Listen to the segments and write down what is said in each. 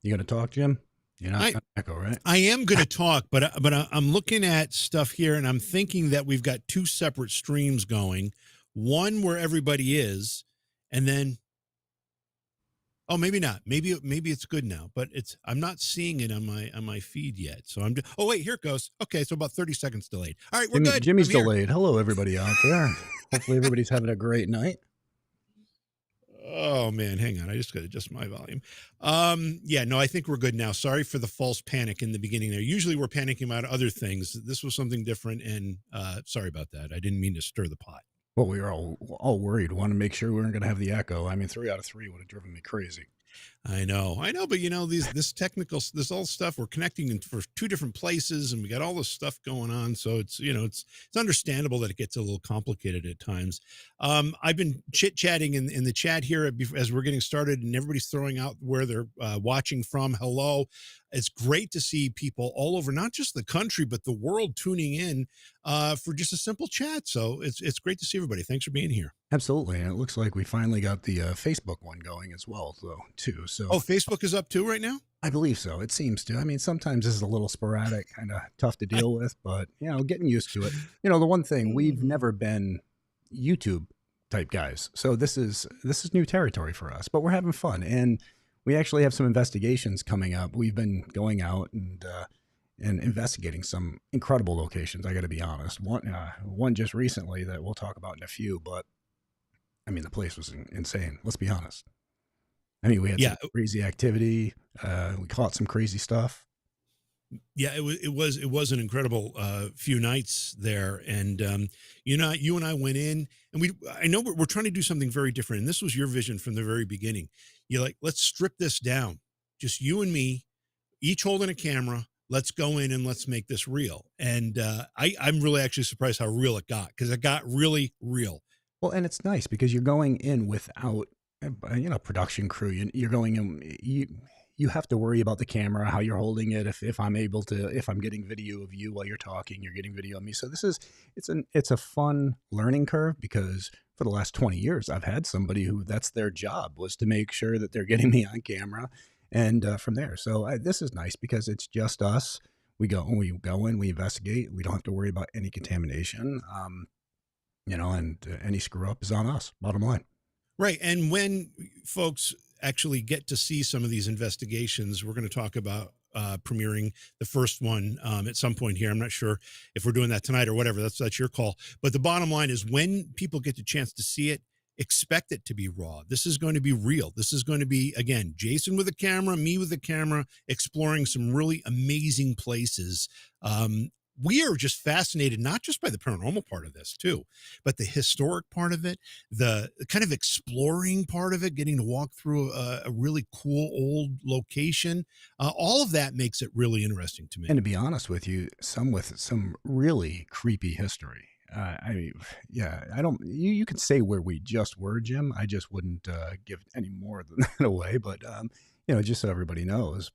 You gonna talk, Jim? You're not I gonna echo, right? I am going to talk, I'm looking at stuff here, and I'm thinking that we've got two separate streams going. One where everybody is, and then oh, maybe not. Maybe it's good now, but I'm not seeing it on my feed yet. So oh wait, here it goes. Okay, so about 30 seconds delayed. All right, we're good. Jimmy's I'm here. delayed. Hello, everybody out there. Hopefully, everybody's having a great night. Oh man, hang on. I just got to adjust my volume. Yeah, no, I think we're good now. Sorry for the false panic in the beginning there. Usually we're panicking about other things. This was something different, and sorry about that. I didn't mean to stir the pot. Well, we were all worried. Wanted to make sure we weren't going to have the echo. I mean, 3 out of 3 would have driven me crazy. I know, but this all stuff we're connecting for two different places, and we got all this stuff going on. So it's understandable that it gets a little complicated at times. I've been chit chatting in the chat here as we're getting started, and everybody's throwing out where they're watching from. Hello, it's great to see people all over, not just the country but the world, tuning in for just a simple chat. So it's great to see everybody. Thanks for being here. Absolutely, and it looks like we finally got the Facebook one going as well, though, too. So Oh, Facebook is up too right now. I believe so. It seems to. I mean, sometimes this is a little sporadic, kind of tough to deal with, but getting used to it. The one thing we've never been YouTube type guys, so this is new territory for us. But we're having fun, and we actually have some investigations coming up. We've been going out and investigating some incredible locations. I got to be honest. One just recently that we'll talk about in a few, but I mean, the place was insane. Let's be honest. I mean, we had Yeah, some crazy activity. We caught some crazy stuff. yeah, it was an incredible few nights there, and you and I went in, and I know we're trying to do something very different, and this was your vision from the very beginning. You're like, let's strip this down, just you and me, each holding a camera. Let's go in and let's make this real. And I'm really actually surprised how real it got, because it got really real. Well, and it's nice because you're going in without, production crew. You're going in. You have to worry about the camera, how you're holding it. If I'm getting video of you while you're talking, you're getting video of me. So it's a fun learning curve, because for the last 20 years, I've had somebody who that's their job, was to make sure that they're getting me on camera, and from there. So this is nice because it's just us. We go in, we investigate. We don't have to worry about any contamination. And any screw up is on us. Bottom line. Right. And when folks actually get to see some of these investigations, we're going to talk about premiering the first one at some point here. I'm not sure if we're doing that tonight or whatever. That's your call. But the bottom line is, when people get the chance to see it, expect it to be raw. This is going to be real. This is going to be, again, Jason with a camera, me with a camera, exploring some really amazing places. We are just fascinated, not just by the paranormal part of this too, but the historic part of it, the kind of exploring part of it, getting to walk through a really cool old location. All of that makes it really interesting to me. And to be honest with you, some with some really creepy history. Yeah, I don't. You can say where we just were, Jim. I just wouldn't give any more than that away. But just so everybody knows.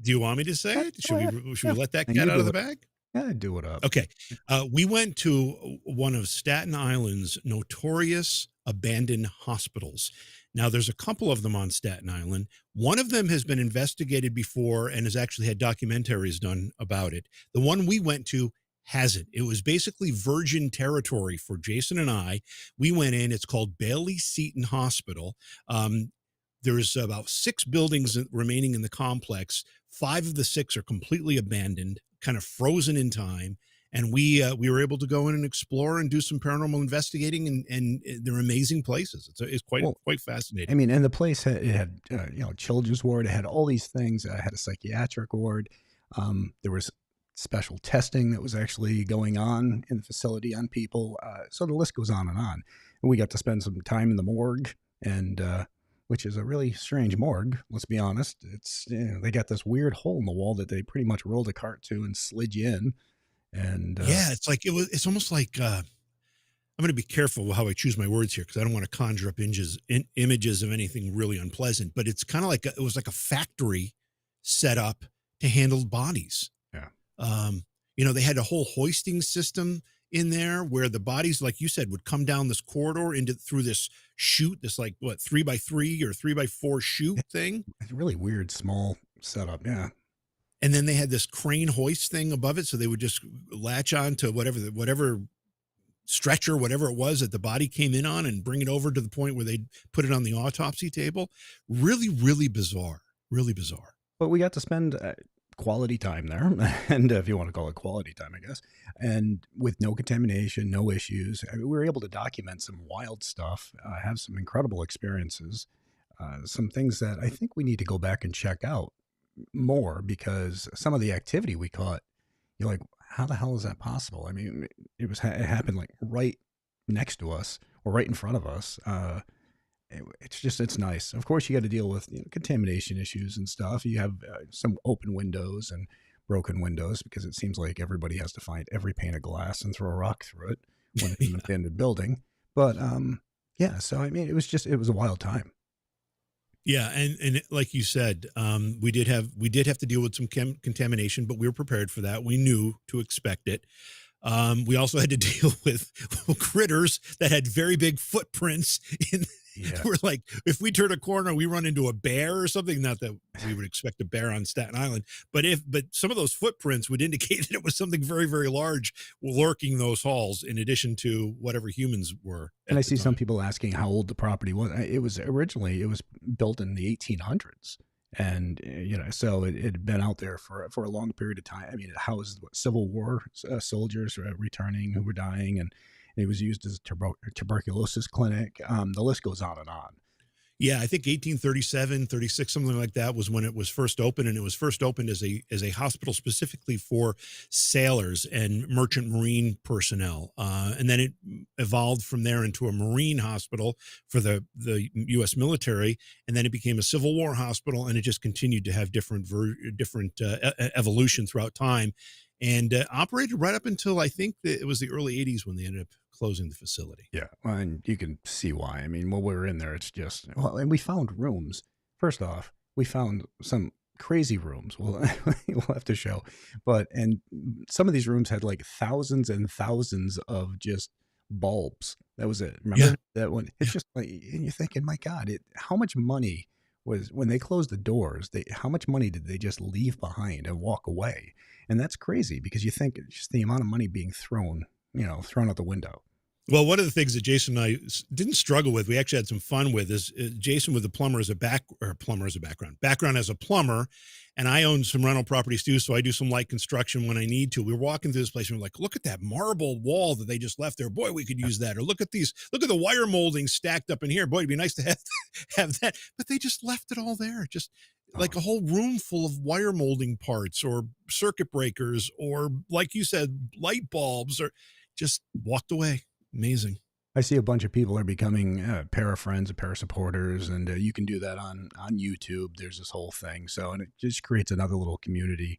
Do you want me to say it? Go ahead. Should we let that And cat you out of do the it. bag? Yeah, do it up. Okay. We went to one of Staten Island's notorious abandoned hospitals. Now, there's a couple of them on Staten Island. One of them has been investigated before and has actually had documentaries done about it. The one we went to hasn't. It was basically virgin territory for Jason and I. We went in. It's called Bailey Seton Hospital. There's about 6 buildings remaining in the complex. 5 of the 6 are completely abandoned, kind of frozen in time. And we were able to go in and explore and do some paranormal investigating, and they're amazing places. It's quite fascinating. I mean, and the place had children's ward. It had all these things. It had a psychiatric ward. There was special testing that was actually going on in the facility on people. So the list goes on and on. And we got to spend some time in the morgue, and which is a really strange morgue. Let's be honest. It's they got this weird hole in the wall that they pretty much rolled a cart to and slid you in. And Yeah, it's almost like I'm going to be careful how I choose my words here, because I don't want to conjure up images of anything really unpleasant. But it's kind of like it was like a factory set up to handle bodies. yeah, They had a whole hoisting system in there where the bodies, like you said, would come down this corridor into through this chute, this like what 3x3 or 3x4 chute thing. It's a really weird small setup. Yeah. And then they had this crane hoist thing above it. So they would just latch on to whatever stretcher, whatever it was that the body came in on and bring it over to the point where they'd put it on the autopsy table. Really, really bizarre. Really bizarre. But we got to spend quality time there, and if you want to call it quality time, I guess, and with no contamination, no issues. I mean, we were able to document some wild stuff, have some incredible experiences, some things that I think we need to go back and check out more because some of the activity we caught, you're like, how the hell is that possible? I mean, it happened like right next to us or right in front of us. It's nice. Of course, you got to deal with contamination issues and stuff. You have some open windows and broken windows because it seems like everybody has to find every pane of glass and throw a rock through it when it's an abandoned building. But yeah, so I mean, it was a wild time. Yeah, and like you said, we did have to deal with some contamination, but we were prepared for that. We knew to expect it. We also had to deal with critters that had very big footprints in. Yeah. We're like, if we turn a corner, we run into a bear or something. Not that we would expect a bear on Staten Island, but some of those footprints would indicate that it was something very, very large lurking those halls, in addition to whatever humans were And I at the see some time. people asking how old the property was. It was built in the 1800s. And so it had been out there for a long period of time. I mean, it housed Civil War soldiers returning who were dying, and it was used as a tuberculosis clinic. The list goes on and on. Yeah, I think 1837, 36, something like that was when it was first opened, and it was first opened as a hospital specifically for sailors and merchant marine personnel. And then it evolved from there into a marine hospital for the U.S. military, and then it became a Civil War hospital, and it just continued to have different evolution throughout time, and operated right up until I think that it was the early 80s when they ended up closing the facility. Yeah, well, and you can see why. I mean, when we were in there, it's just well, and we found rooms. First off, we found some crazy rooms. We'll have to show, but and some of these rooms had like thousands and thousands of just bulbs. That was it. Yeah. Remember that one? It's just like, and you're thinking, my God, how much money was when they closed the doors? How much money did they just leave behind and walk away? And that's crazy because you think just the amount of money being thrown out the window. Well, one of the things that Jason and I didn't struggle with, we actually had some fun with, is Jason with the background as a plumber, and I own some rental properties too, so I do some light construction when I need to. We were walking through this place and we're like, look at that marble wall that they just left there. Boy, we could use that. Or look at the wire molding stacked up in here. Boy, it'd be nice to have that. But they just left it all there. Just like a whole room full of wire molding parts or circuit breakers or, like you said, light bulbs, or just walked away. Amazing. I see a bunch of people are becoming para friends, para supporters, and you can do that on YouTube. There's this whole thing, and it just creates another little community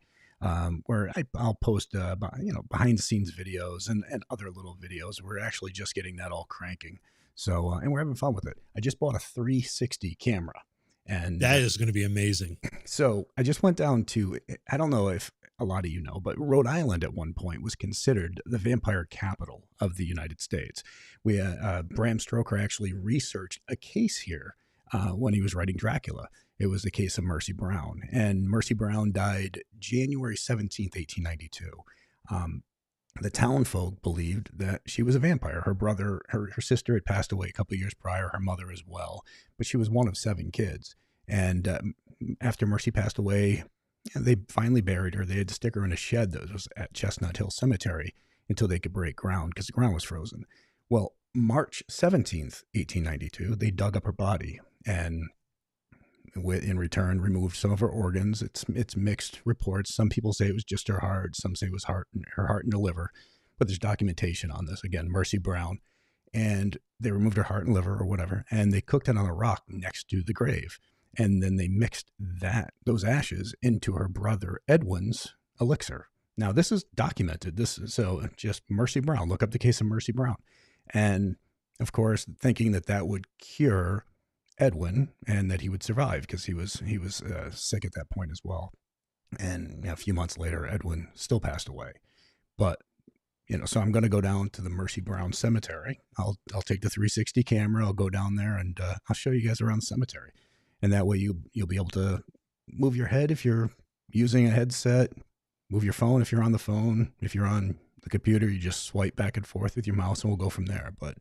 where I'll post behind the scenes videos and other little videos. We're actually just getting that all cranking, and we're having fun with it. I just bought a 360 camera, and that is going to be amazing. So I just went down to, I don't know if a lot of you know, but Rhode Island at one point was considered the vampire capital of the United States. Bram Stoker actually researched a case here when he was writing Dracula. It was the case of Mercy Brown, and Mercy Brown died January 17th, 1892. The townfolk believed that she was a vampire. Her sister had passed away a couple of years prior, her mother as well, but she was one of 7 kids. And after Mercy passed away, they finally buried her. They had to stick her in a shed that was at Chestnut Hill Cemetery until they could break ground because the ground was frozen. Well, March 17th, 1892, they dug up her body and in return removed some of her organs. It's mixed reports. Some people say it was just her heart. Some say it was her heart and her liver. But there's documentation on this. Again, Mercy Brown. And they removed her heart and liver or whatever, and they cooked it on a rock next to the grave. And then they mixed those ashes into her brother Edwin's elixir. Now, this is documented. So just Mercy Brown. Look up the case of Mercy Brown. And, of course, thinking that would cure Edwin and that he would survive because he was sick at that point as well. And a few months later, Edwin still passed away. But So I'm going to go down to the Mercy Brown Cemetery. I'll take the 360 camera. I'll go down there and I'll show you guys around the cemetery, and that way you'll be able to move your head if you're using a headset, move your phone if you're on the phone. If you're on the computer, you just swipe back and forth with your mouse, and we'll go from there. But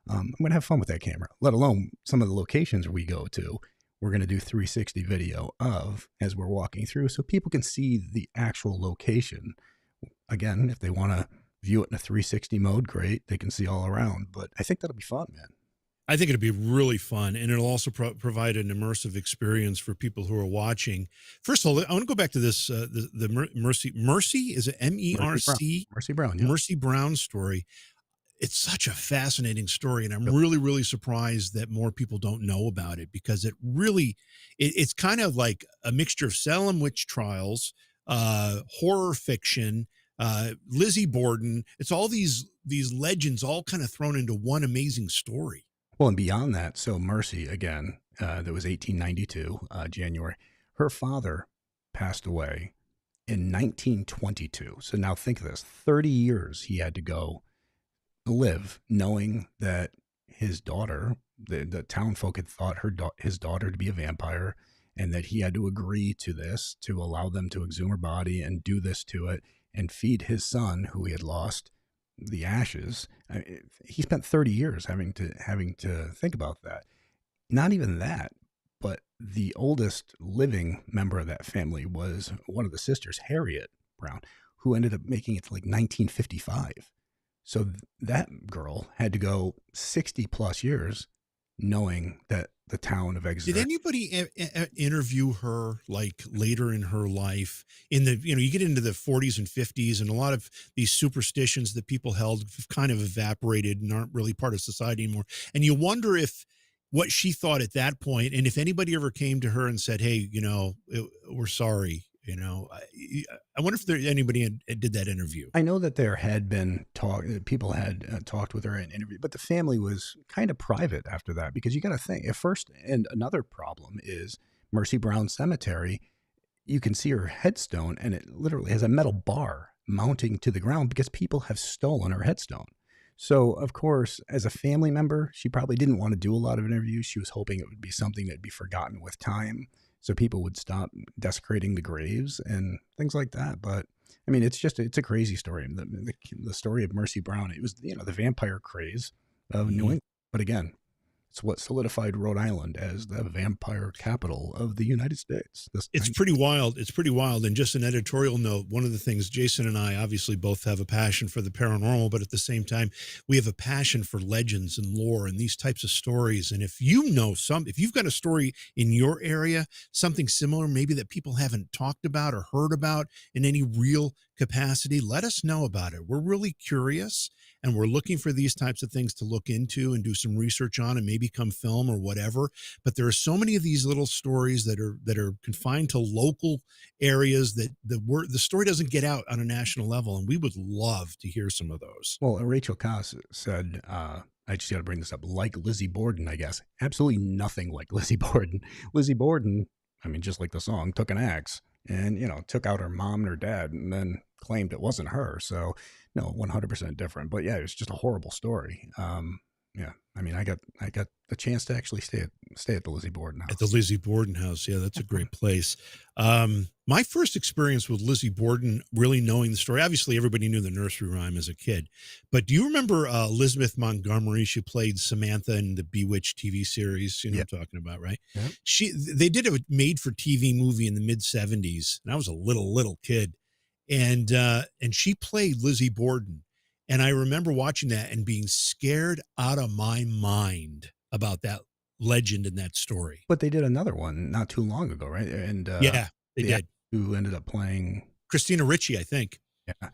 I'm going to have fun with that camera. Let alone some of the locations we go to. We're going to do 360 video of as we're walking through, so people can see the actual location. Again, if they want to view it in a 360 mode, great. They can see all around. But I think that'll be fun, man. I think it'll be really fun, and it'll also provide an immersive experience for people who are watching. First of all, I want to go back to this Mercy, is it Mercy Brown. MERC Mercy Brown, yeah. Mercy Brown story. It's such a fascinating story, and I'm Yep. really, really surprised that more people don't know about it, because it really it's kind of like a mixture of Salem witch trials, horror fiction, Lizzie Borden. It's all these legends all kind of thrown into one amazing story. Well, and beyond that, so Mercy, again, that was 1892, January. Her father passed away in 1922. So now think of this, 30 years he had to go live knowing that his daughter, the town folk had thought his daughter to be a vampire, and that he had to agree to this to allow them to exhume her body and do this to it and feed his son, who he had lost, the ashes. He spent 30 years having to think about that. Not even that, but the oldest living member of that family was one of the sisters, Harriet Brown, who ended up making it to like 1955. So that girl had to go 60 plus years knowing that the town of Did Exeter. anybody interview her like later in her life? In the you get into the 40s and 50s, and a lot of these superstitions that people held have kind of evaporated and aren't really part of society anymore. And you wonder if what she thought at that point, and if anybody ever came to her and said, "Hey, we're sorry." I wonder if anybody did that interview. I know that there had been talk, people had talked with her and interviewed, but the family was kind of private after that, because you got to think at first. And another problem is Mercy Brown Cemetery. You can see her headstone, and it literally has a metal bar mounting to the ground because people have stolen her headstone. So, of course, as a family member, she probably didn't want to do a lot of interviews. She was hoping it would be something that'd be forgotten with time, so people would stop desecrating the graves and things like that. But I mean, it's a crazy story. The story of Mercy Brown. It was the vampire craze of New Mhm. England. But again, it's what solidified Rhode Island as the vampire capital of the United States. It's pretty wild. It's pretty wild. And just an editorial note, one of the things, Jason and I obviously both have a passion for the paranormal, but at the same time, we have a passion for legends and lore and these types of stories. And if if you've got a story in your area, something similar, maybe that people haven't talked about or heard about in any real capacity, let us know about it. We're really curious, and we're looking for these types of things to look into and do some research on, and maybe come film or whatever. But there are so many of these little stories that are confined to local areas that the story doesn't get out on a national level, and we would love to hear some of those. Well, Rachel Coss said, I just got to bring this up, like Lizzie Borden, I guess. Absolutely nothing like Lizzie Borden. Lizzie Borden, I mean, just like the song, took an axe and, took out her mom and her dad and then claimed it wasn't her. So, no, 100% different. But yeah, it was just a horrible story. Yeah, I mean, I got the chance to actually stay at the Lizzie Borden At the house. Lizzie Borden house. Yeah, that's a great place. My first experience with Lizzie Borden, really knowing the story, obviously everybody knew the nursery rhyme as a kid, but do you remember Elizabeth Montgomery? She played Samantha in the Bewitched TV series. You know Yeah. what I'm talking about, right? Yeah. They did a made for TV movie in the mid 70s, and I was a little kid. And she played Lizzie Borden. And I remember watching that and being scared out of my mind about that legend in that story. But they did another one not too long ago, right? And Yeah, they the actor did. who ended up playing, Christina Ricci, I think. yeah,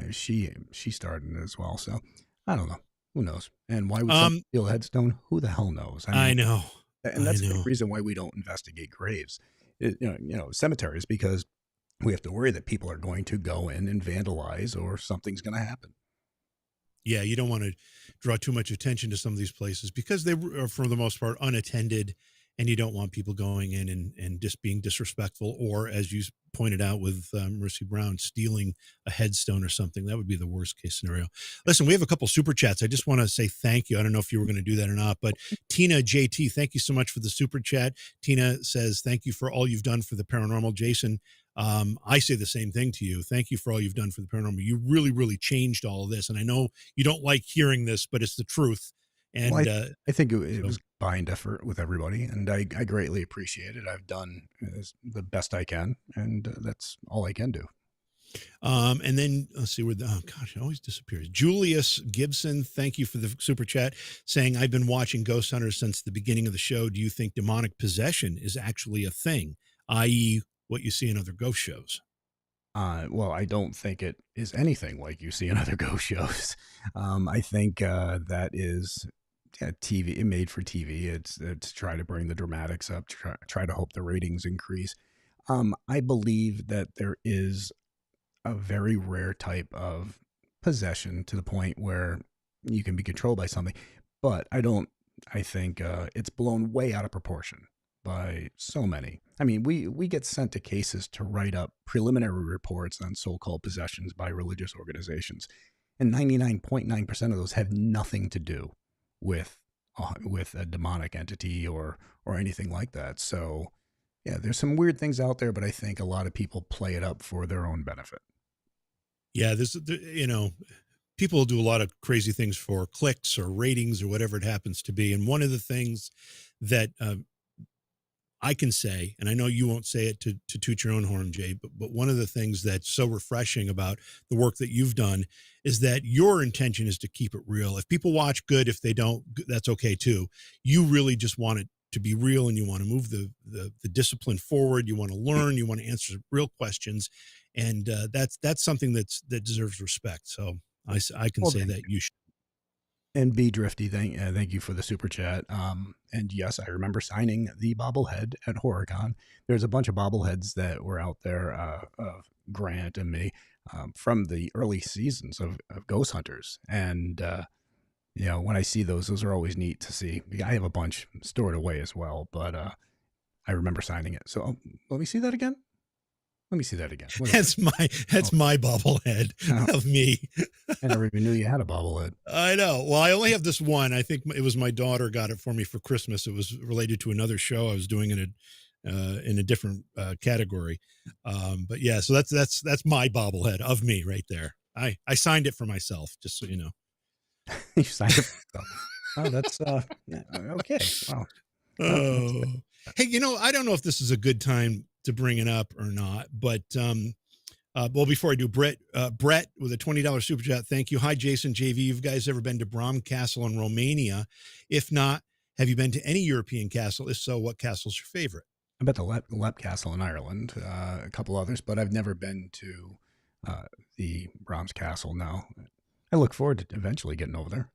she starred in it as well. So I don't know. Who knows? And why would someone Um, steal a headstone? Who the hell knows? I I mean, know. and I that's the know. reason why we don't investigate graves, cemeteries, because we have to worry that people are going to go in and vandalize or something's going to happen. Yeah, you don't want to draw too much attention to some of these places because they are, for the most part, unattended, and you don't want people going in and just being disrespectful, or as you pointed out with Mercy Brown, stealing a headstone or something. That would be the worst case scenario. Listen, we have a couple super chats. I just want to say thank you. I don't know if you were going to do that or not, but Tina JT, thank you so much for the super chat. Tina says, thank you for all you've done for the paranormal. Jason, I say the same thing to you. Thank you for all you've done for the paranormal. You really, really changed all of this. And I know you don't like hearing this, but it's the truth. Well, And I think it so, was combined effort with everybody, and I greatly appreciate it. I've done the best I can, and that's all I can do. and then let's see where the, oh gosh, it always disappears. Julius Gibson, thank you for the super chat, saying, I've been watching Ghost Hunters since the beginning of the show. Do you think demonic possession is actually a thing, i.e., what you see in other ghost shows? Well, I don't think it is anything like you see in other ghost shows. I think that is, yeah, TV, made for TV. It's try to bring the dramatics up, try to hope the ratings increase. I believe that there is a very rare type of possession to the point where you can be controlled by something, but I think it's blown way out of proportion by so many. I mean, we get sent to cases to write up preliminary reports on so-called possessions by religious organizations, and 99.9% of those have nothing to do with with a demonic entity or anything like that. So, yeah, there's some weird things out there, but I think a lot of people play it up for their own benefit. Yeah, you know, people do a lot of crazy things for clicks or ratings or whatever it happens to be. And one of the things that I can say, and I know you won't say it to toot your own horn, Jay, but one of the things that's so refreshing about the work that you've done is that your intention is to keep it real. If people watch, good. If they don't, that's okay too. You really just want it to be real, and you want to move the discipline forward. You want to learn. You want to answer real questions, and that's something that deserves respect. So I can Well, say thank that you should. And be drifty. Thank you for the super chat. And yes, I remember signing the bobblehead at HorrorCon. There's a bunch of bobbleheads that were out there of Grant and me from the early seasons of Ghost Hunters. And when I see those are always neat to see. I have a bunch stored away as well, but I remember signing it. So let me see that again. Let me see that again. That's Oh, my bobblehead oh, of me. I never even knew you had a bobblehead. I know. Well, I only have this one. I think it was my daughter got it for me for Christmas. It was related to another show I was doing in a different category. But yeah, so that's my bobblehead of me right there. I signed it for myself, just so you know. You signed it. Oh, that's yeah, okay. Wow. That's Oh, good. hey, I don't know if this is a good time to bring it up or not, but well, before I do, Brett with a $20 super chat. Thank you. Hi, Jason, JV. You guys ever been to Bram Castle in Romania? If not, have you been to any European castle? If so, what castle's your favorite? I bet the Lep Castle in Ireland, a couple others, but I've never been to uh, the Brahms Castle. No, I look forward to eventually getting over there.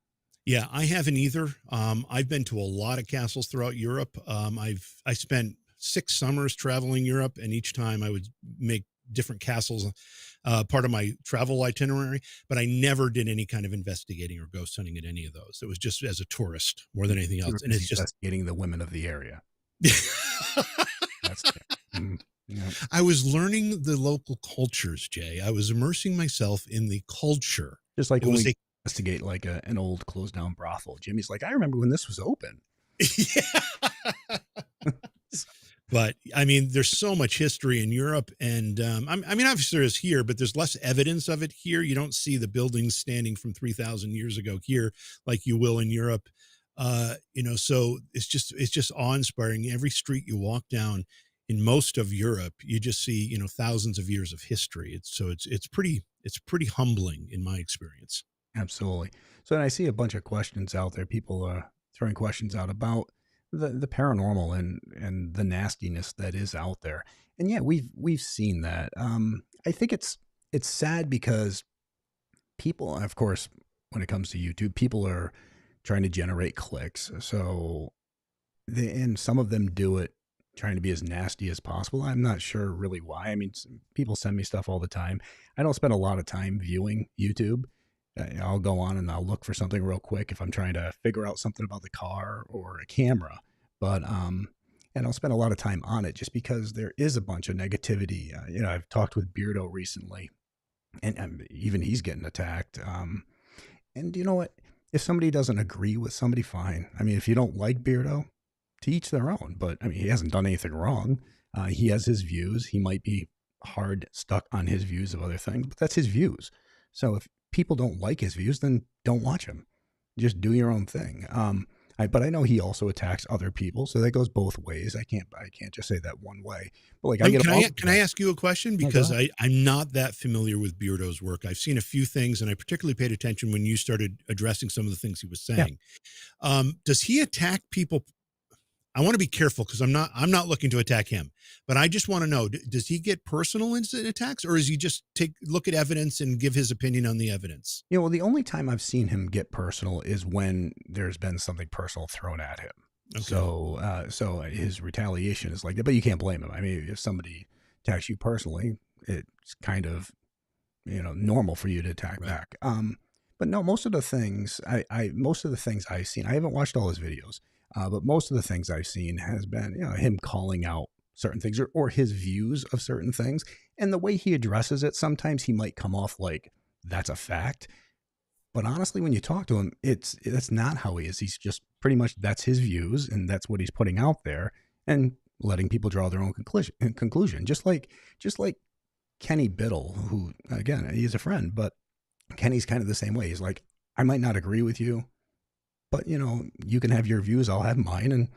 Yeah, I haven't either. I've been to a lot of castles throughout Europe. I spent 6 summers traveling Europe, and each time I would make different castles part of my travel itinerary, but I never did any kind of investigating or ghost hunting at any of those. It was just as a tourist more than anything You else. were And busy it's just investigating the women of the area. That's yeah. I was learning the local cultures, Jay. I was immersing myself in the culture. Just like It when was we a investigate like an old closed down brothel. Jimmy's like, I remember when this was open. yeah. But I mean, there's so much history in Europe, and I mean, obviously there is here, but there's less evidence of it here. You don't see the buildings standing from 3,000 years ago here, like you will in Europe. So it's just awe-inspiring. Every street you walk down in most of Europe, you just see thousands of years of history. It's pretty humbling in my experience. Absolutely. So, and I see a bunch of questions out there. People are throwing questions out about the paranormal and the nastiness that is out there. And yeah, we've seen that. I think it's sad because people, of course, when it comes to YouTube, people are trying to generate clicks. So, and some of them do it trying to be as nasty as possible. I'm not sure really why. I mean, people send me stuff all the time. I don't spend a lot of time viewing YouTube. I'll go on and I'll look for something real quick if I'm trying to figure out something about the car or a camera. But and I'll spend a lot of time on it just because there is a bunch of negativity. I've talked with Beardo recently, and even he's getting attacked. And you know what? If somebody doesn't agree with somebody, fine. I mean, if you don't like Beardo, to each their own. But I mean, he hasn't done anything wrong. He has his views. He might be hard stuck on his views of other things, but that's his views. So if people don't like his views, then don't watch him. Just do your own thing. But I know he also attacks other people, so that goes both ways. I can't just say that one way. But like I get all Can I ask you a question? no, go Because ahead. I'm not that familiar with Beardo's work. I've seen a few things, and I particularly paid attention when you started addressing some of the things he was Yeah. saying. Does he attack people? I want to be careful because I'm not looking to attack him, but I just want to know: does he get personal in attacks, or is he just look at evidence and give his opinion on the evidence? Well, the only time I've seen him get personal is when there's been something personal thrown at him. Okay, So his retaliation is like that, but you can't blame him. I mean, if somebody attacks you personally, it's kind of normal for you to attack right. back. But no, most of the things most of the things I've seen, I haven't watched all his videos, but most of the things I've seen has been him calling out certain things or his views of certain things, and the way he addresses it. Sometimes he might come off like that's a fact, but honestly, when you talk to him, that's not how he is. He's just pretty much that's his views and that's what he's putting out there, and letting people draw their own conclusion. Just like Kenny Biddle, who again he's a friend, but Kenny's kind of the same way. He's like, I might not agree with you, but you can have your views, I'll have mine,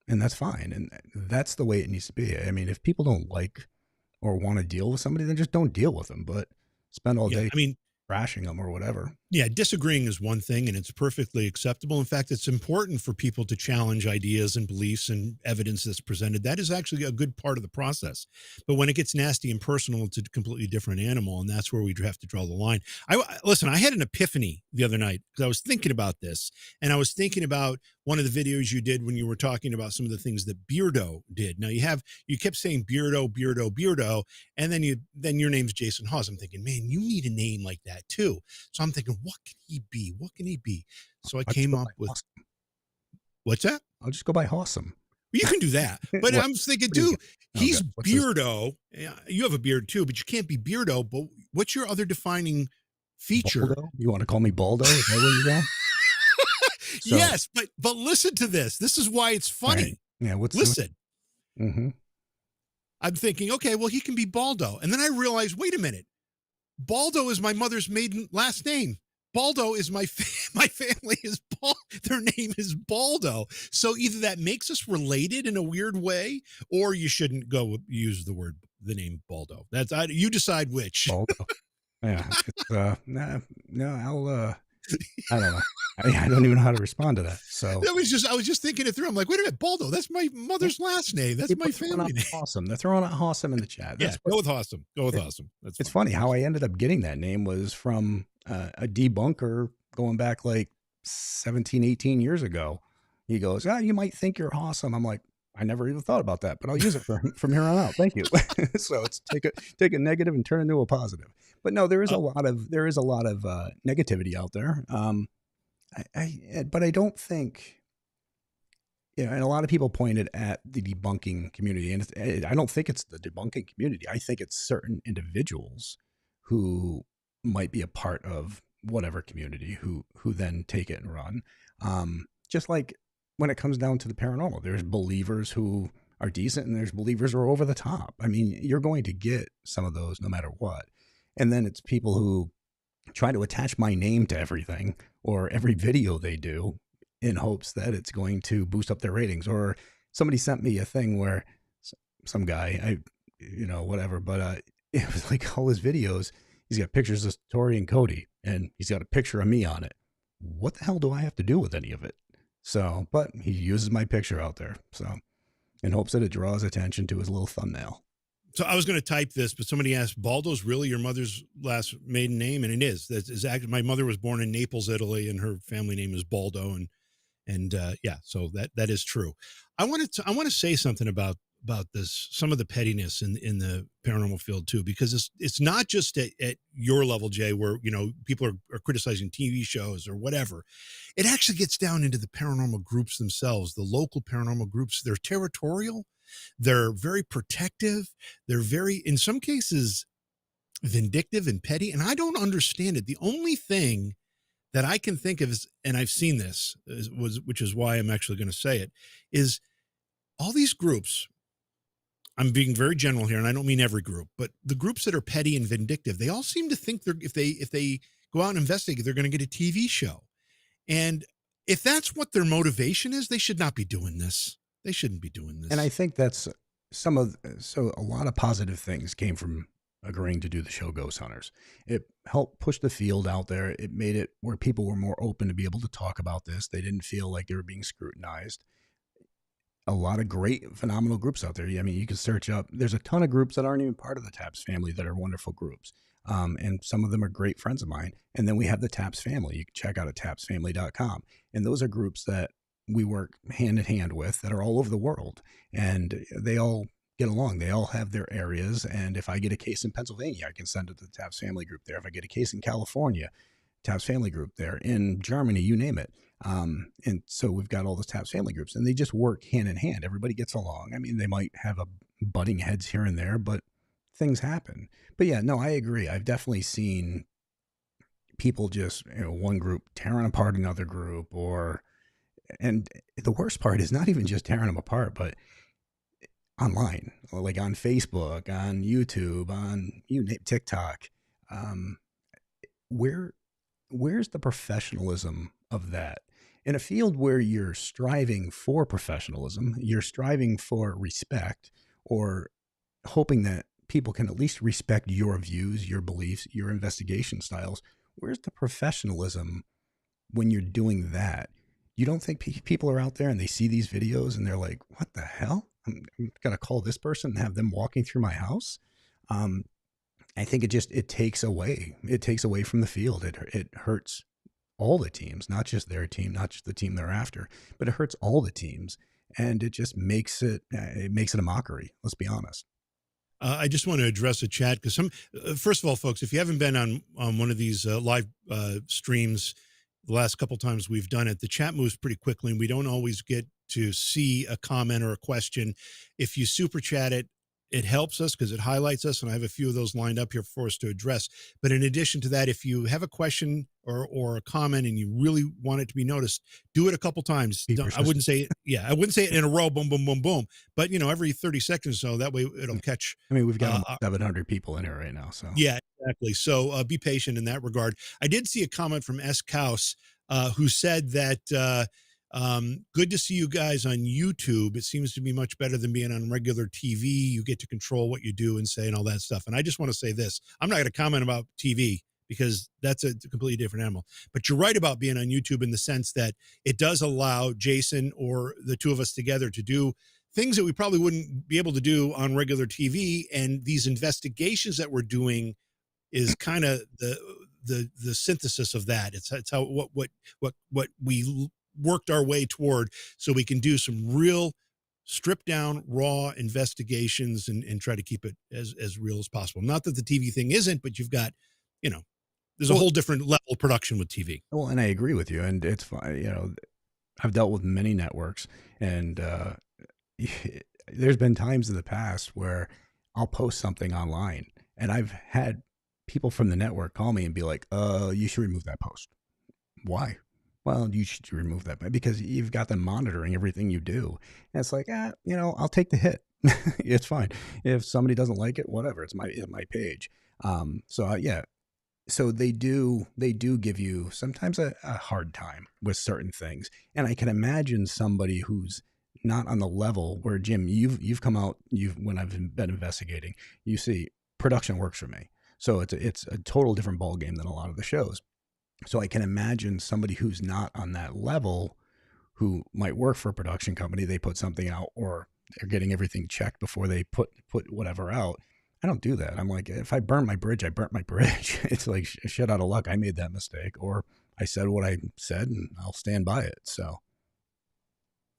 and that's fine. And that's the way it needs to be. I mean, if people don't like or want to deal with somebody, then just don't deal with them. But spend all Yeah, day I mean, trashing them or whatever. yeah, disagreeing is one thing, and it's perfectly acceptable. In fact, it's important for people to challenge ideas and beliefs and evidence that's presented. That is actually a good part of the process. But when it gets nasty and personal, it's a completely different animal, and that's where we have to draw the line. Listen. I had an epiphany the other night because I was thinking about this, and I was thinking about one of the videos you did when you were talking about some of the things that Beardo did. Now you kept saying Beardo, Beardo, Beardo, and then your name's Jason Hawes. I'm thinking, man, you need a name like that too. So I'm thinking, what can he be? What can he be? So I I'll just came go up by with Awesome. what's that? I'll just go by Awesome. You can do that. But What? I'm thinking What do you too, got? Oh he's God, what's this? Beardo. Yeah, you have a beard too, but you can't be Beardo. But what's your other defining feature? Baldo? You want to call me Baldo? Is that where you're going? So, Yes, but listen to this. This is why it's all right, funny. yeah. What's Listen, mm-hmm. I'm thinking, okay, well, he can be Baldo. And then I realized, wait a minute. Baldo is my mother's maiden last name. Baldo is my family is their name is Baldo. So either that makes us related in a weird way, or you shouldn't use the name Baldo. You decide which. Baldo? Yeah. It's no, I don't know. I don't even know how to respond to that. So I was just thinking it through. I'm like, wait a minute, Baldo. That's my yeah, mother's last name. That's people my are throwing out family name. Awesome. They're throwing out Awesome in the chat. Yeah, That's what go with awesome. Go with it, awesome. That's it's fine. funny how I ended up getting that name was from a debunker going back like 17, 18 years ago. He goes, you might think you're awesome. I'm like, I never even thought about that, but I'll use it from here on out. Thank you. So it's take a negative and turn it into a positive. But no, there is Uh, a lot of negativity out there. But I don't think, and a lot of people pointed at the debunking community, and I don't think it's the debunking community. I think it's certain individuals who might be a part of whatever community who then take it and run. Just like when it comes down to the paranormal, there's believers who are decent, and there's believers who are over the top. I mean, you're going to get some of those no matter what. And then it's people who try to attach my name to everything or every video they do in hopes that it's going to boost up their ratings. Or somebody sent me a thing where some guy, whatever, but it was like all his videos. He's got pictures of Tori and Cody, and he's got a picture of me on it. What the hell do I have to do with any of it? So, but he uses my picture out there, so in hopes that it draws attention to his little thumbnail. So I was going to type this, but somebody asked, Baldo's really your mother's last maiden name? And it is. That's exactly. My mother was born in Naples, Italy, and her family name is Baldo. And yeah, so that is true. I want to say something about about this, some of the pettiness in the paranormal field too, because it's not just at your level, Jay, where people are criticizing TV shows or whatever. It actually gets down into the paranormal groups themselves, the local paranormal groups. They're territorial, they're very protective, they're very, in some cases, vindictive and petty, and I don't understand it. The only thing that I can think of is, and I've seen this, which is why I'm actually going to say it, is all these groups. I'm being very general here, and I don't mean every group, but the groups that are petty and vindictive, they all seem to think they're if they go out and investigate, they're going to get a TV show. And if that's what their motivation is, they should not be doing this. They shouldn't be doing And I this. think that's so a lot of positive things came from agreeing to do the show Ghost Hunters. It helped push the field out there. It made it where people were more open to be able to talk about this. They didn't feel like they were being scrutinized. A lot of great, phenomenal groups out there. I mean, you can search up. There's a ton of groups that aren't even part of the TAPS family that are wonderful groups. And some of them are great friends of mine. And then we have the TAPS family. You can check out at tapsfamily.com. And those are groups that we work hand in hand with that are all over the world. And they all get along. They all have their areas. And if I get a case in Pennsylvania, I can send it to the TAPS family group there. If I get a case in California, TAPS family group there. In Germany, you name it. And so we've got all the TAPS family groups, and they just work hand in hand. Everybody gets along. I mean, they might have a butting heads here and there, but things happen. But yeah, no, I agree. I've definitely seen people just, one group tearing apart another group, and the worst part is not even just tearing them apart, but online, like on Facebook, on YouTube, on TikTok. Um, where where's the professionalism of that? In a field where you're striving for professionalism, you're striving for respect, or hoping that people can at least respect your views, your beliefs, your investigation styles. Where's the professionalism when you're doing that? You don't think people are out there and they see these videos and they're like, what the hell? I'm going to call this person and have them walking through my house. Um, I think it takes away. It takes away from the field. It hurts all the teams, not just their team, not just the team they're after, but it hurts all the teams, and it just makes it a mockery. Let's be honest. I just want to address a chat because first of all, folks, if you haven't been on one of these live streams, the last couple times we've done it, the chat moves pretty quickly, and we don't always get to see a comment or a question. If you super chat it, it helps us because it highlights us, and I have a few of those lined up here for us to address. But in addition to that, if you have a question or a comment and you really want it to be noticed, do it a couple times. Be I wouldn't persistent. say it, yeah, I wouldn't say it in a row, boom, boom, boom, boom. But every 30 seconds or so, that way it'll catch. I mean, we've got almost Uh, 700 people in here right now, so yeah, exactly. So be patient in that regard. I did see a comment from S. Kaus, who said that good to see you guys on YouTube. It seems to be much better than being on regular TV. You get to control what you do and say and all that stuff. And I just want to say this. I'm not going to comment about TV because that's a completely different animal. But you're right about being on YouTube in the sense that it does allow Jason or the two of us together to do things that we probably wouldn't be able to do on regular TV. And these investigations that we're doing is kind of the synthesis of that. It's how what we worked our way toward, so we can do some real stripped down raw investigations and try to keep it as real as possible. Not that the TV thing isn't, but you've got, there's a well, whole different level of production with TV. well, and I agree with you, and it's fine. I've dealt with many networks, and there's been times in the past where I'll post something online, and I've had people from the network call me and be like, you should remove that post." Why? Well, you should remove that because you've got them monitoring everything you do. And it's like, I'll take the hit. It's fine. If somebody doesn't like it, whatever. It's my page. Yeah. So they do give you sometimes a hard time with certain things. And I can imagine somebody who's not on the level where, Jim, you've come out, when I've been investigating, you see production works for me. So it's a total different ball game than a lot of the shows. So I can imagine somebody who's not on that level, who might work for a production company, they put something out, or they're getting everything checked before they put whatever out. I don't do that. I'm like, if I burn my bridge, I burnt my bridge. It's like shit out of luck. I made that mistake, or I said what I said, and I'll stand by it. So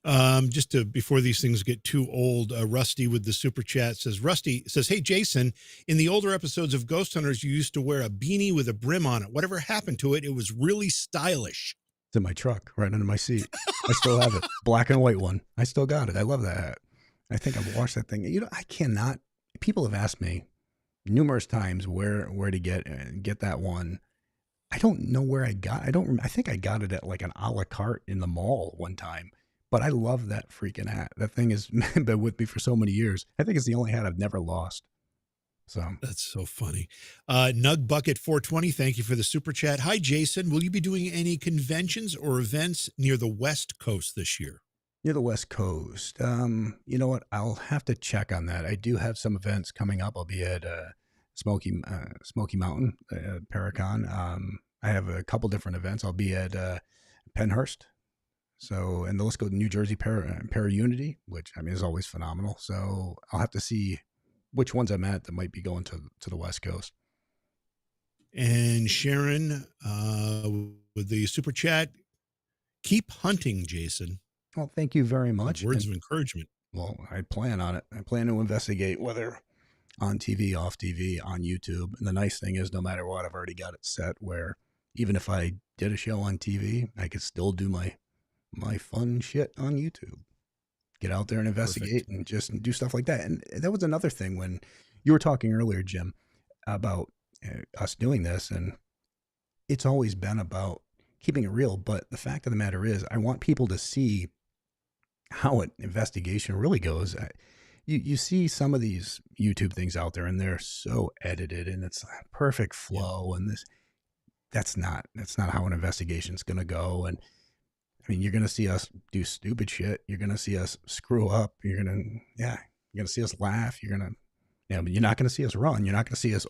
Just to before these things get too old, Rusty with the super chat says, Rusty says, "Hey Jason, in the older episodes of Ghost Hunters, you used to wear a beanie with a brim on it. Whatever happened to it? It was really stylish." It's in my truck, right under my seat. I still have it, black and white one. I still got it. I love that hat. I think I've washed that thing. I cannot. People have asked me numerous times where to get that one. I don't know where I got. I think I got it at like an a la carte in the mall one time. But I love that freaking hat. That thing has been with me for so many years. I think it's the only hat I've never lost. So That's so funny. Nug Bucket 420, thank you for the super chat. Hi Jason, will you be doing any conventions or events near the West Coast this year? near the West Coast. You know what? I'll have to check on that. I do have some events coming up. I'll be at Smoky Mountain, Paracon. I have a couple different events. I'll be at Penhurst. So, and the list goes New Jersey Para Unity, which I mean is always phenomenal. So I'll have to see which ones I'm at that might be going to the West Coast. And Sharon with the super chat, keep hunting, Jason. Well, thank you very much. Words of encouragement. Well, I plan on it. I plan to investigate whether on TV, off TV, on YouTube. And the nice thing is, no matter what, I've already got it set where even if I did a show on TV, I could still do my fun shit on YouTube. Get out there and investigate and just do stuff like that. And that was another thing when you were talking earlier, Jim, about us doing this. And it's always been about keeping it real. But the fact of the matter is, I want people to see how an investigation really goes. You see some of these YouTube things out there and they're so edited and it's a perfect flow. And that's not how an investigation is going to go. And I mean, you're going to see us do stupid shit. You're going to see us screw up. You're going to see us laugh. But you're not going to see us run. You're not going to see us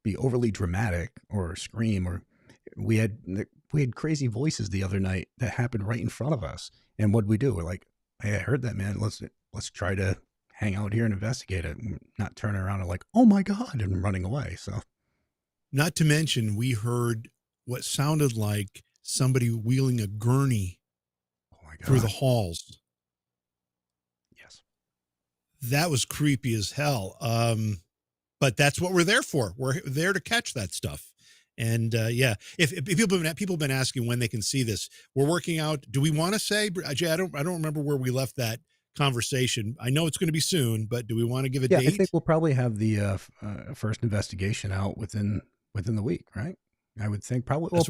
be overly dramatic or scream. Or we had crazy voices the other night that happened right in front of us. And what'd we do? We're like, hey, I heard that, man. Let's try to hang out here and investigate it and not turn around and like, oh my God, and running away. So not to mention, we heard what sounded like somebody wheeling a gurney through the halls. Yes. That was creepy as hell. But that's what we're there for. We're there to catch that stuff. And if people have been asking when they can see this, we're working out. Do we want to say, Jay? I don't remember where we left that conversation. I know it's going to be soon, but do we want to give a date? I think we'll probably have the first investigation out within the week, right? I would think probably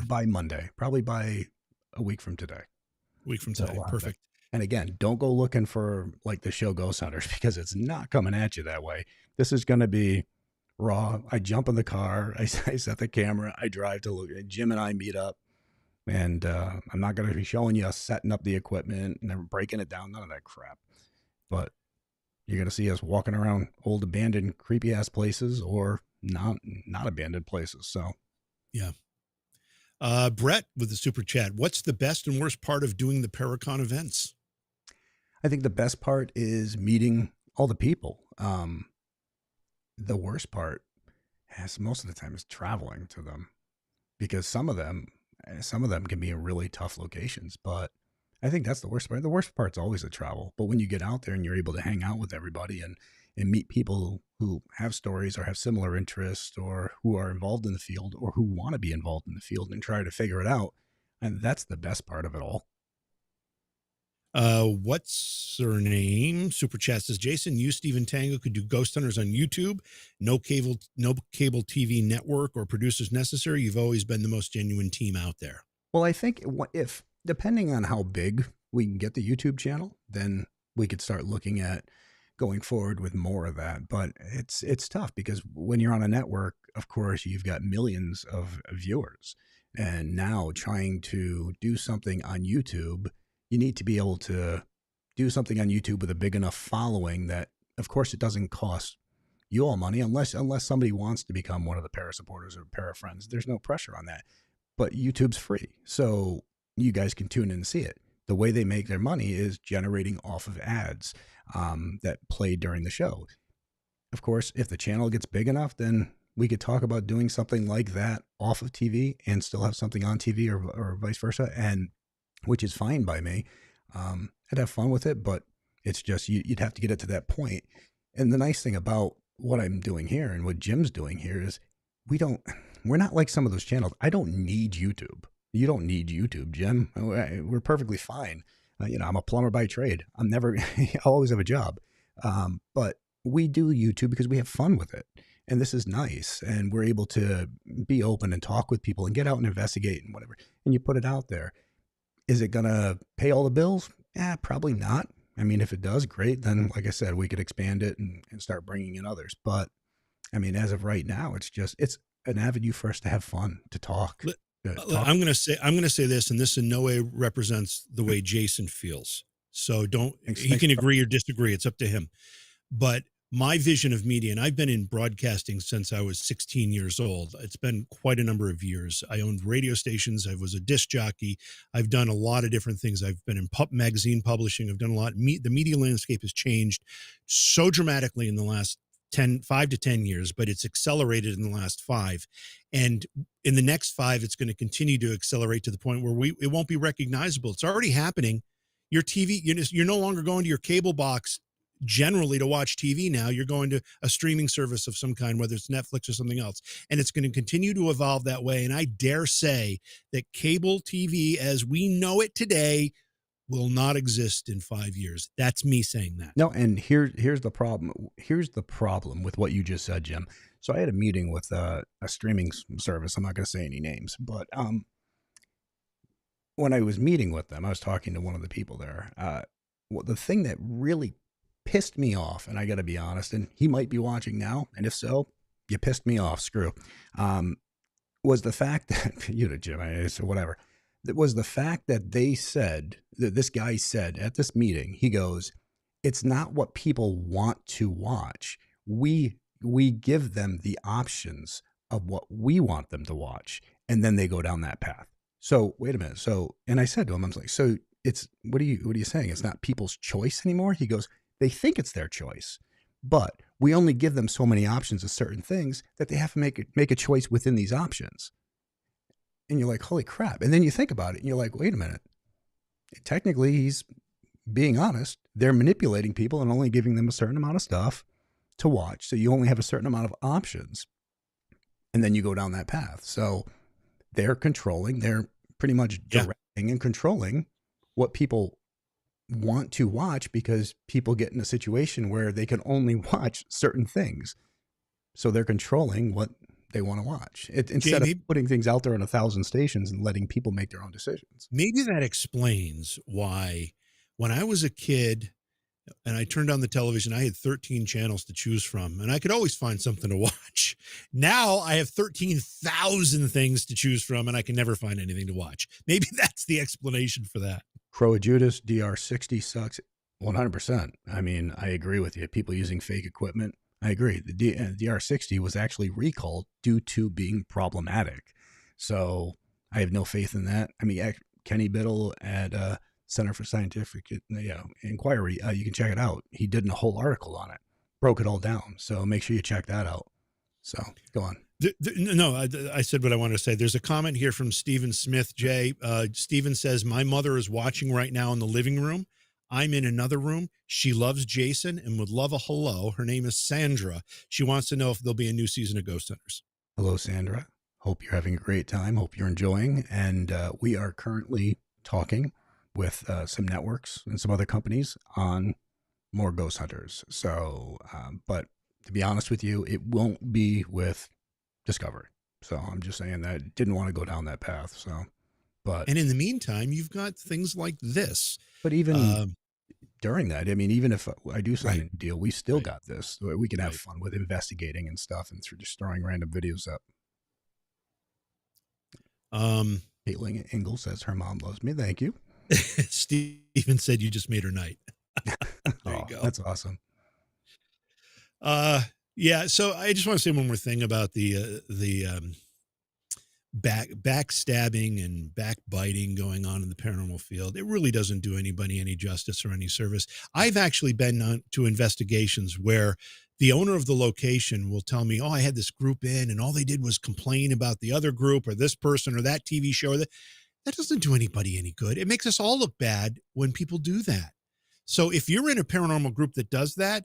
by Monday, probably by a week from today. Perfect. And again, don't go looking for like the show Ghost Hunters because it's not coming at you that way. This is going to be raw. I jump in the car, I set the camera, I drive to look. Jim and I meet up, and I'm not going to be showing you us setting up the equipment and then breaking it down. None of that crap. But you're going to see us walking around old abandoned creepy ass places or not abandoned places. So yeah. Brett with the super chat. What's the best and worst part of doing the Paracon events? I think the best part is meeting all the people. The worst part, most of the time, is traveling to them because some of them can be in really tough locations. But I think that's the worst part. The worst part's always the travel. But when you get out there and you're able to hang out with everybody and meet people who have stories or have similar interests or who are involved in the field or who want to be involved in the field and try to figure it out, and that's the best part of it all. What's her name? Super chat says, Jason, you, Steven Tango, could do Ghost Hunters on YouTube. No cable TV network or producers necessary. You've always been the most genuine team out there. Well, I think if depending on how big we can get the YouTube channel, then we could start looking at going forward with more of that. But it's tough because when you're on a network, of course, you've got millions of viewers. And now trying to do something on YouTube, you need to be able to do something on YouTube with a big enough following that, of course, it doesn't cost you all money unless somebody wants to become one of the para supporters or para friends. There's no pressure on that. But YouTube's free, so you guys can tune in and see it. The way they make their money is generating off of ads that play during the show. Of course, if the channel gets big enough, then we could talk about doing something like that off of TV and still have something on TV or vice versa, and which is fine by me. I'd have fun with it, but it's just you'd have to get it to that point. And the nice thing about what I'm doing here and what Jim's doing here is we don't we're not like some of those channels. I don't need YouTube. You don't need YouTube, Jim. We're perfectly fine. I'm a plumber by trade. I'm never I'll always have a job. But we do YouTube because we have fun with it. And this is nice. And we're able to be open and talk with people and get out and investigate and whatever. And you put it out there. Is it going to pay all the bills? Probably not. I mean, if it does, great. Then, like I said, we could expand it and start bringing in others. But I mean, as of right now, it's an avenue for us to have fun, to talk. I'm going to say this, and this in no way represents the way Jason feels. So he can agree or disagree. It's up to him. But my vision of media, and I've been in broadcasting since I was 16 years old. It's been quite a number of years. I owned radio stations. I was a disc jockey. I've done a lot of different things. I've been in magazine publishing. I've done a lot. The media landscape has changed so dramatically in the last 5 to 10 years, but it's accelerated in the last 5. And in the next 5, it's going to continue to accelerate to the point where it won't be recognizable. It's already happening. Your TV, you're no longer going to your cable box generally to watch TV now. You're going to a streaming service of some kind, whether it's Netflix or something else. And it's going to continue to evolve that way. And I dare say that cable TV as we know it today will not exist in 5 years. That's me saying that. No, and here's the problem. Here's the problem with what you just said, Jim. So I had a meeting with a streaming service. I'm not going to say any names, but when I was meeting with them, I was talking to one of the people there. The thing that really pissed me off, and I got to be honest, and he might be watching now, and if so, you pissed me off, screw, was the fact that, Jim, so whatever, that was the fact that they said, that this guy said at this meeting, he goes, it's not what people want to watch. We give them the options of what we want them to watch, and then they go down that path. So wait a minute. So, and I said to him, I was like, so what are you saying? It's not people's choice anymore? He goes, they think it's their choice, but we only give them so many options of certain things that they have to make a choice within these options. And you're like, holy crap. And then you think about it and you're like, wait a minute. Technically, he's being honest. They're manipulating people and only giving them a certain amount of stuff to watch. So you only have a certain amount of options. And then you go down that path. So they're pretty much directing and controlling what people want to watch, because people get in a situation where they can only watch certain things. So they're controlling what they want to watch instead of putting things out there on 1,000 stations and letting people make their own decisions. Maybe that explains why when I was a kid and I turned on the television, I had 13 channels to choose from, and I could always find something to watch. Now I have 13,000 things to choose from, and I can never find anything to watch. Maybe that's the explanation for that. Crow of Judas, DR60 sucks 100%. I mean, I agree with you. People using fake equipment, I agree. The DR60 was actually recalled due to being problematic. So I have no faith in that. I mean, Kenny Biddle at Center for Scientific Inquiry, you can check it out. He did a whole article on it, broke it all down. So make sure you check that out. So go on. No, I said what I wanted to say. There's a comment here from Stephen Smith, Jay. Stephen says, my mother is watching right now in the living room. I'm in another room. She loves Jason and would love a hello. Her name is Sandra. She wants to know if there'll be a new season of Ghost Hunters. Hello, Sandra. Hope you're having a great time. Hope you're enjoying. And we are currently talking with some networks and some other companies on more Ghost Hunters. So, but to be honest with you, it won't be with Discovery. So I'm just saying that didn't want to go down that path. So, and in the meantime, you've got things like this. But even during that, I mean, even if I do sign a deal, we still got this. We can have fun with investigating and stuff and just throwing random videos up. Caitlin Engel says her mom loves me. Thank you. Steven said you just made her night. There you go. That's awesome. Yeah. So I just want to say one more thing about the backstabbing and backbiting going on in the paranormal field. It really doesn't do anybody any justice or any service. I've actually been to investigations where the owner of the location will tell me, oh, I had this group in and all they did was complain about the other group or this person or that TV show. That doesn't do anybody any good. It makes us all look bad when people do that. So if you're in a paranormal group that does that,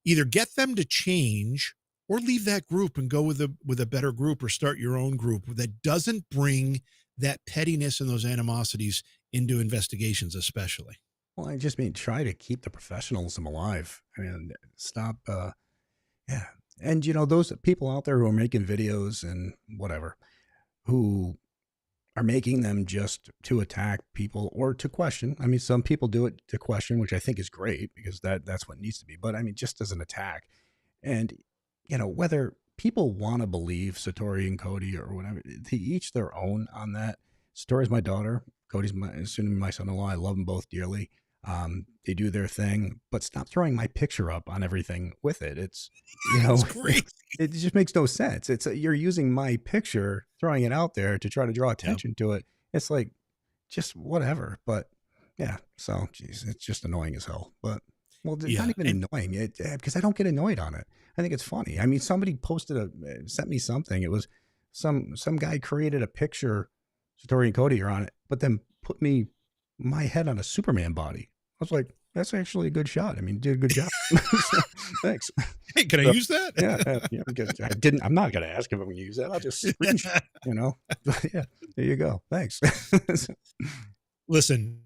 either get them to change or leave that group and go with a better group or start your own group that doesn't bring that pettiness and those animosities into investigations, especially. Well, I just mean try to keep the professionalism alive and stop. Yeah, and those people out there who are making videos and whatever, who are making them just to attack people or to question. I mean, some people do it to question, which I think is great because that's what needs to be. But I mean, just as an attack, and whether people want to believe Satori and Cody or whatever, to each their own on that. Satori's my daughter. Cody's soon to be my son-in-law. I love them both dearly. They do their thing, but stop throwing my picture up on everything with it. It's It's great. it just makes no sense. It's you're using my picture, throwing it out there to try to draw Yeah. attention to it. It's like just whatever. But yeah, so geez, it's just annoying as hell. But well, it's not Yeah. even annoying because I don't get annoyed on it. I think it's funny. I mean, somebody sent me something. It was some guy created a picture, Satori and Cody are on it, but then put my head on a Superman body. I was like, that's actually a good shot. I mean, you did a good job. So, thanks. Hey, can I So, use that? yeah, yeah, because I didn't. I'm not going to ask if I'm going to use that. I'll just screenshot. But yeah, there you go. Thanks. So, Listen,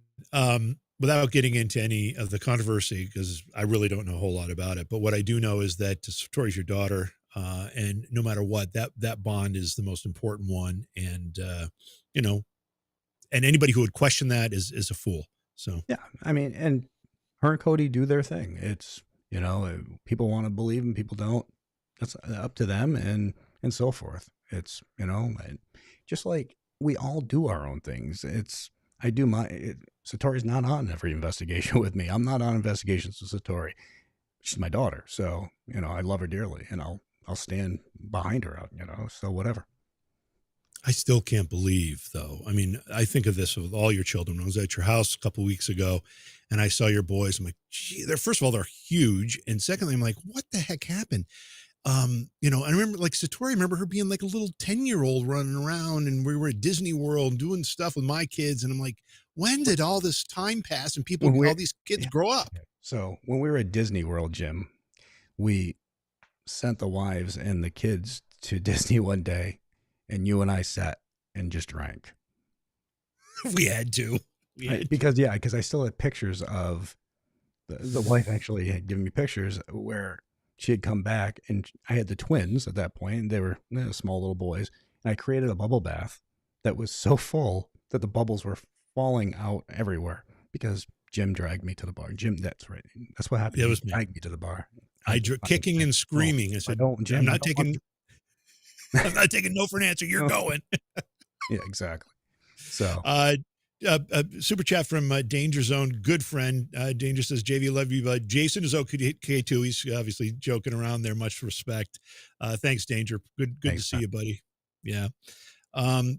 without getting into any of the controversy, because I really don't know a whole lot about it, but what I do know is that Tori's your daughter, and no matter what, that bond is the most important one, and you know, and anybody who would question that is a fool. So yeah, I mean, and her and Cody do their thing. It's people want to believe and people don't. That's up to them and so forth. It's and just like we all do our own things. I do Satori's not on every investigation with me. I'm not on investigations with Satori. She's my daughter, so I love her dearly, and I'll stand behind her out. So whatever. I still can't believe, though. I mean, I think of this with all your children. I was at your house a couple weeks ago, and I saw your boys. I'm like, gee, they're first of all, they're huge, and secondly, I'm like, what the heck happened? I remember like Satori, I remember her being like a little 10-year-old running around, and we were at Disney World doing stuff with my kids. And I'm like, when did all this time pass and When all we're these kids Yeah. grow up? So when we were at Disney World, Jim, we sent the wives and the kids to Disney one day, and you and I sat and just drank. We had to. We had to. Because I still had pictures of the wife actually had given me pictures where she had come back, and I had the twins at that point, and they were small little boys, and I created a bubble bath that was so full that the bubbles were falling out everywhere because Jim dragged me to the bar. Jim, that's right. That's what happened. That He was me. dragged me to the bar. Kicking and No, screaming. I I said, don't, I'm Jim. I not don't want taking, I'm not taking no for an answer. You're to. going. Yeah, exactly. So Uh, Super chat from Danger Zone, good friend. Danger says, JV, love you. Jason is okay too. He's obviously joking around there. Much respect. Thanks, Danger. Good to thanks, see man. you, buddy. Yeah.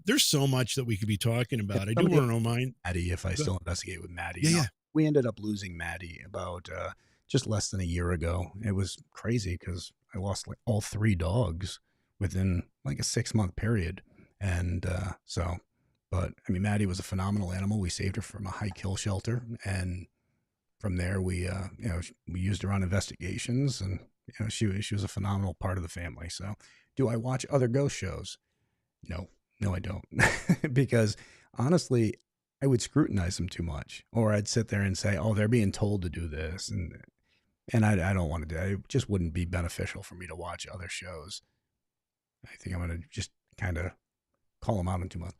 There's so much that we could be talking Yeah, about. I do somebody want to know mine. Maddie, if I Go- still investigate with Maddie. Yeah, No, yeah. we ended up losing Maddie about just less than a year ago. It was crazy because I lost like all three dogs within like a 6-month period. And but I mean, Maddie was a phenomenal animal. We saved her from a high kill shelter. And from there, we used her on investigations, and she was a phenomenal part of the family. So do I watch other ghost shows? No, no, I don't. Because honestly, I would scrutinize them too much, or I'd sit there and say, "Oh, they're being told to do this," and I don't want to do that. It just wouldn't be beneficial for me to watch other shows. I think I'm going to just kind of call them out on too much.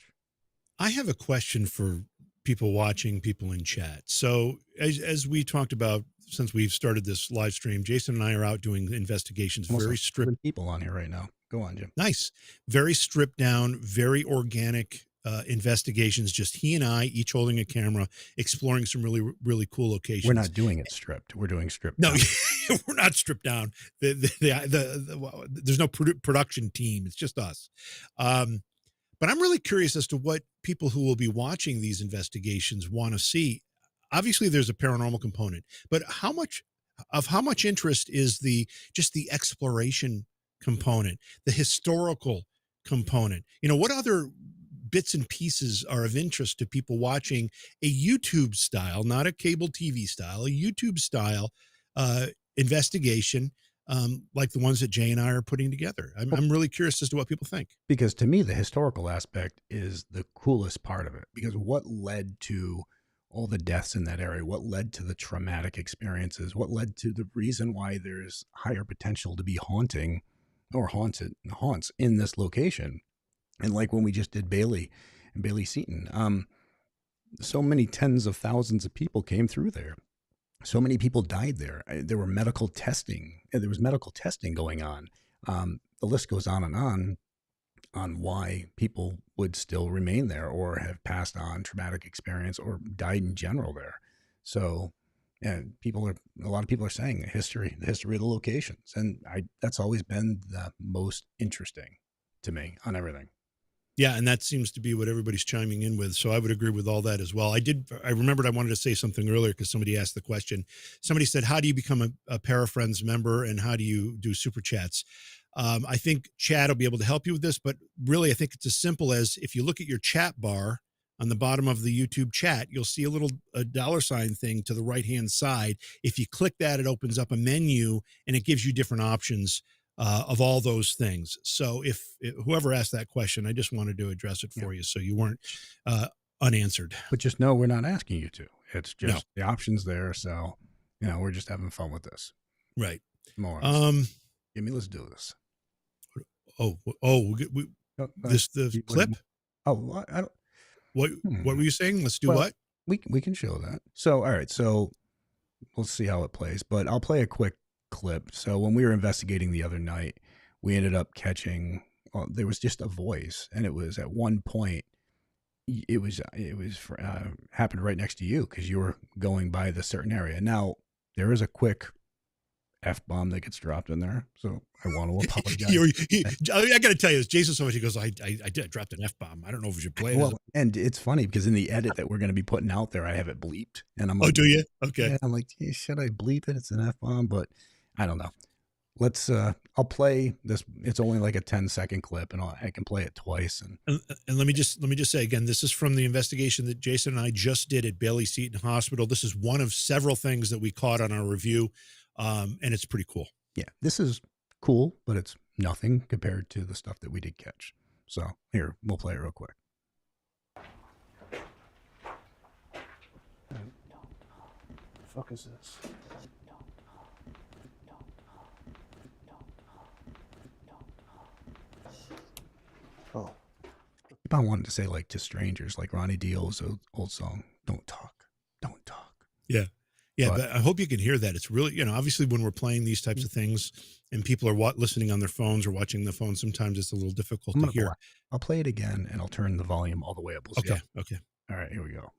I have a question for people watching, people in chat. So as we talked about, since we've started this live stream, Jason and I are out doing investigations, Almost very like stripped. 100 people on here right now. Go on, Jim. Nice. Very stripped down, very organic investigations. Just he and I, each holding a camera, exploring some really, really cool locations. We're not doing it stripped. We're doing stripped. No, down. we're not stripped down. There's no production team. It's just us. But I'm really curious as to what people who will be watching these investigations want to see. Obviously, there's a paranormal component, but how much interest is just the exploration component, the historical component? What other bits and pieces are of interest to people watching a YouTube style, not a cable TV style, a YouTube style uh, investigation, like the ones that Jay and I are putting together. I'm really curious as to what people think. Because to me, the historical aspect is the coolest part of it. Because what led to all the deaths in that area? What led to the traumatic experiences? What led to the reason why there's higher potential to be haunting or haunts in this location? And like when we just did Bailey and Bailey Seton, so many tens of thousands of people came through there. So many people died there. There were medical testing. There was medical testing going on. The list goes on why people would still remain there or have passed on traumatic experience or died in general there. So, yeah, a lot of people are saying the history of the locations, and that's always been the most interesting to me on everything. Yeah, and that seems to be what everybody's chiming in with. So I would agree with all that as well. I remembered I wanted to say something earlier because somebody asked the question. Somebody said, how do you become a Parafriends member and how do you do super chats? I think Chad will be able to help you with this, but really, I think it's as simple as if you look at your chat bar on the bottom of the YouTube chat, you'll see a dollar sign thing to the right hand side. If you click that, it opens up a menu and it gives you different options of all those things. So if whoever asked that question, I just wanted to address it Yeah. for you so you weren't unanswered. But just know we're not asking you to. It's No, just the options there. So, we're just having fun with this. right. More. Um. Let's do this. Oh, Oh, this the what, clip. I don't. What were you saying? Let's do Well, what? we can show that. So, all right. So we'll see how it plays, but I'll play a quick clip. So when we were investigating the other night, we ended up catching, well, there was just a voice, and it was at one point, happened right next to you because you were going by the certain area. Now there is a quick F-bomb that gets dropped in there. So I want to apologize. I got to tell you, this Jason so much. He goes, I dropped an F bomb. I don't know if we should play this. Well, and it's funny because in the edit that we're going to be putting out there, I have it bleeped, and I'm Oh, like, do you? Okay. yeah, I'm like, "Gee, should I bleep it? It's an F-bomb, but I don't know. Let's I'll play this. It's only like a 10-second clip, and I can play it twice. And let me just say again, this is from the investigation that Jason and I just did at Bailey Seton Hospital. This is one of several things that we caught on our review, and it's pretty cool. Yeah, this is cool, but it's nothing compared to the stuff that we did catch. So here, we'll play it real quick. The fuck is this? Oh. Keep on wanting to say like to strangers, like Ronnie Dio's old song, "Don't talk, don't talk." Yeah. Yeah, but I hope you can hear that. It's really, obviously when we're playing these types of things and people are listening on their phones or watching the phone, sometimes it's a little difficult to hear. I'll play it again and I'll turn the volume all the way up. We'll see. Okay. All right, here we go.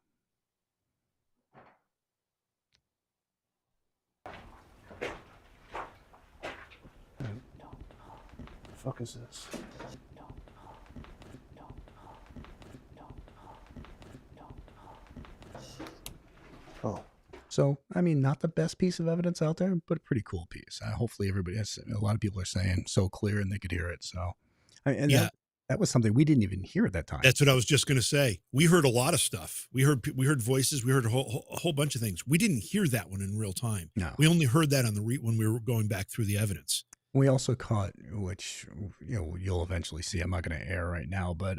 The fuck is this? Oh. So, I mean, not the best piece of evidence out there, but a pretty cool piece. Hopefully everybody has, a lot of people are saying so clear and they could hear it. So, and yeah, that was something we didn't even hear at that time. That's what I was just going to say. We heard a lot of stuff. We heard voices. We heard a whole bunch of things. We didn't hear that one in real time. No. We only heard that on when we were going back through the evidence. We also caught, which, you'll eventually see. I'm not going to air right now, but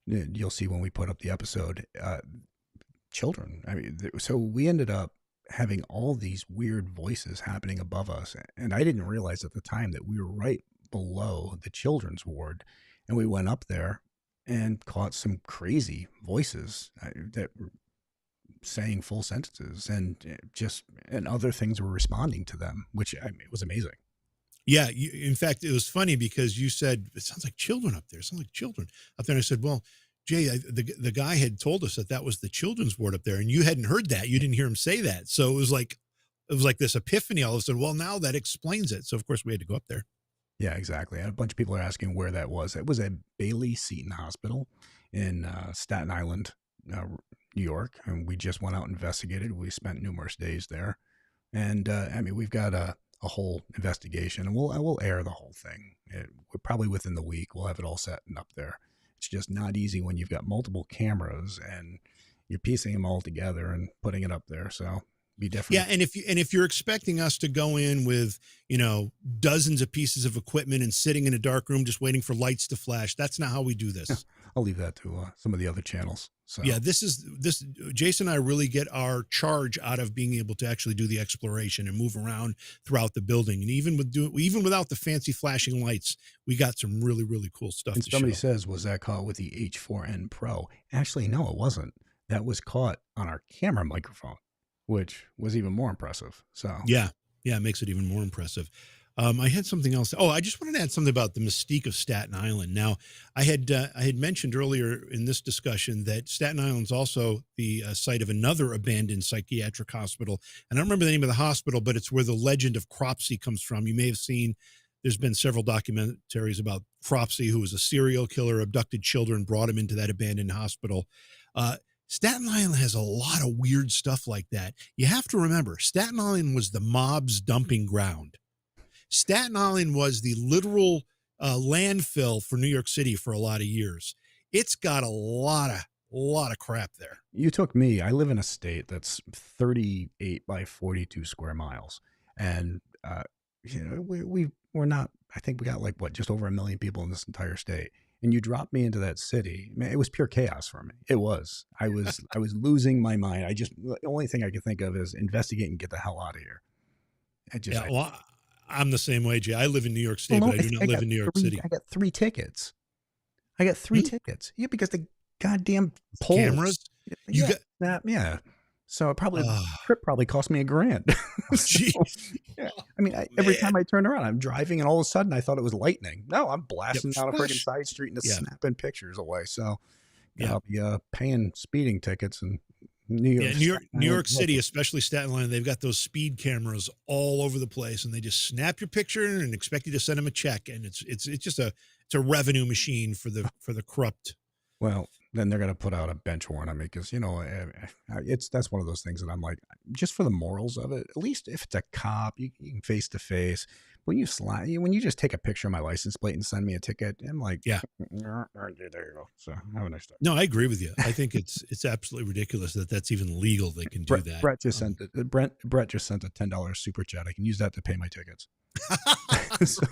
you'll see when we put up the episode, children. I mean, so we ended up having all these weird voices happening above us. And I didn't realize at the time that we were right below the children's ward. And we went up there and caught some crazy voices that were saying full sentences and other things were responding to them, which it was amazing. Yeah. In fact, it was funny because you said, it sounds like children up there. It sounds like children up there. And I said, well, Jay, the guy had told us that was the children's ward up there, and you hadn't heard that. You didn't hear him say that. So it was like this epiphany all of a sudden. Well, now that explains it. So of course we had to go up there. Yeah, exactly. And a bunch of people are asking where that was. It was at Bailey Seton Hospital in Staten Island, New York. And we just went out and investigated. We spent numerous days there. And we've got a whole investigation, and we'll air the whole thing. We're probably within the week. We'll have it all set and up there. It's It's just not easy when you've got multiple cameras and you're piecing them all together and putting it up there. So be different. Yeah, and if you're expecting us to go in with, dozens of pieces of equipment and sitting in a dark room just waiting for lights to flash, that's not how we do Yeah, this. I'll leave that to some of the other channels. So Yeah, this Jason and I really get our charge out of being able to actually do the exploration and move around throughout the building. And even without the fancy flashing lights, we got some really, really cool stuff and to somebody show. says, was that caught with the H4n Pro? Actually, no, it wasn't. That was caught on our camera microphone, which was even more impressive. So Yeah. Yeah, it makes it even more impressive. I had something else. Oh, I just wanted to add something about the mystique of Staten Island. Now, I had mentioned earlier in this discussion that Staten Island's also the site of another abandoned psychiatric hospital, and I don't remember the name of the hospital, but it's where the legend of Cropsey comes from. You may have seen. There's been several documentaries about Cropsey, who was a serial killer, abducted children, brought him into that abandoned hospital. Uh, Staten Island has a lot of weird stuff like that. You have to remember, Staten Island was the mob's dumping ground. Staten Island was the literal landfill for New York City for a lot of years. It's got a lot of crap there. you took me. I live in a state that's 38 by 42 square miles, and we're not. I think we got like what, just over 1 million people in this entire state. And you dropped me into that city. Man, it was pure chaos for me. It was. I was losing my mind. The only thing I could think of is investigate and get the hell out of here. Yeah, well, I'm the same way, Jay. I live in New York Well, State, no, but I I do think not live in New York City. I got 3 tickets. I got three Really? tickets. Yeah, because the goddamn Cameras? polls. You Yeah, got yeah. So the oh, trip probably cost me $1,000. So, gee. yeah. I mean, Oh, every man. time I turned around, I'm driving, and all of a sudden, I thought it was lightning. No, I'm Yep. blasting down a friggin' Splash. side street and just Yeah. snapping pictures away. So Yeah. I'll be paying speeding tickets and New York, Yeah, New York, Staten New Island. York City, especially Staten Island, they've got those speed cameras all over the place, and they just snap your picture and expect you to send them a check, and it's just a revenue machine for the corrupt. Well, then they're gonna put out a bench warrant on me because that's one of those things that I'm like, just for the morals of it. At least if it's a cop, you can face to face. When you just take a picture of my license plate and send me a ticket, I'm like, Yeah, there you go. So have a nice day. no, I agree with you. I think it's absolutely ridiculous that that's even legal. They can do that. Brett just sent it. Brett just sent a $10 super chat. I can use that to pay my tickets. So,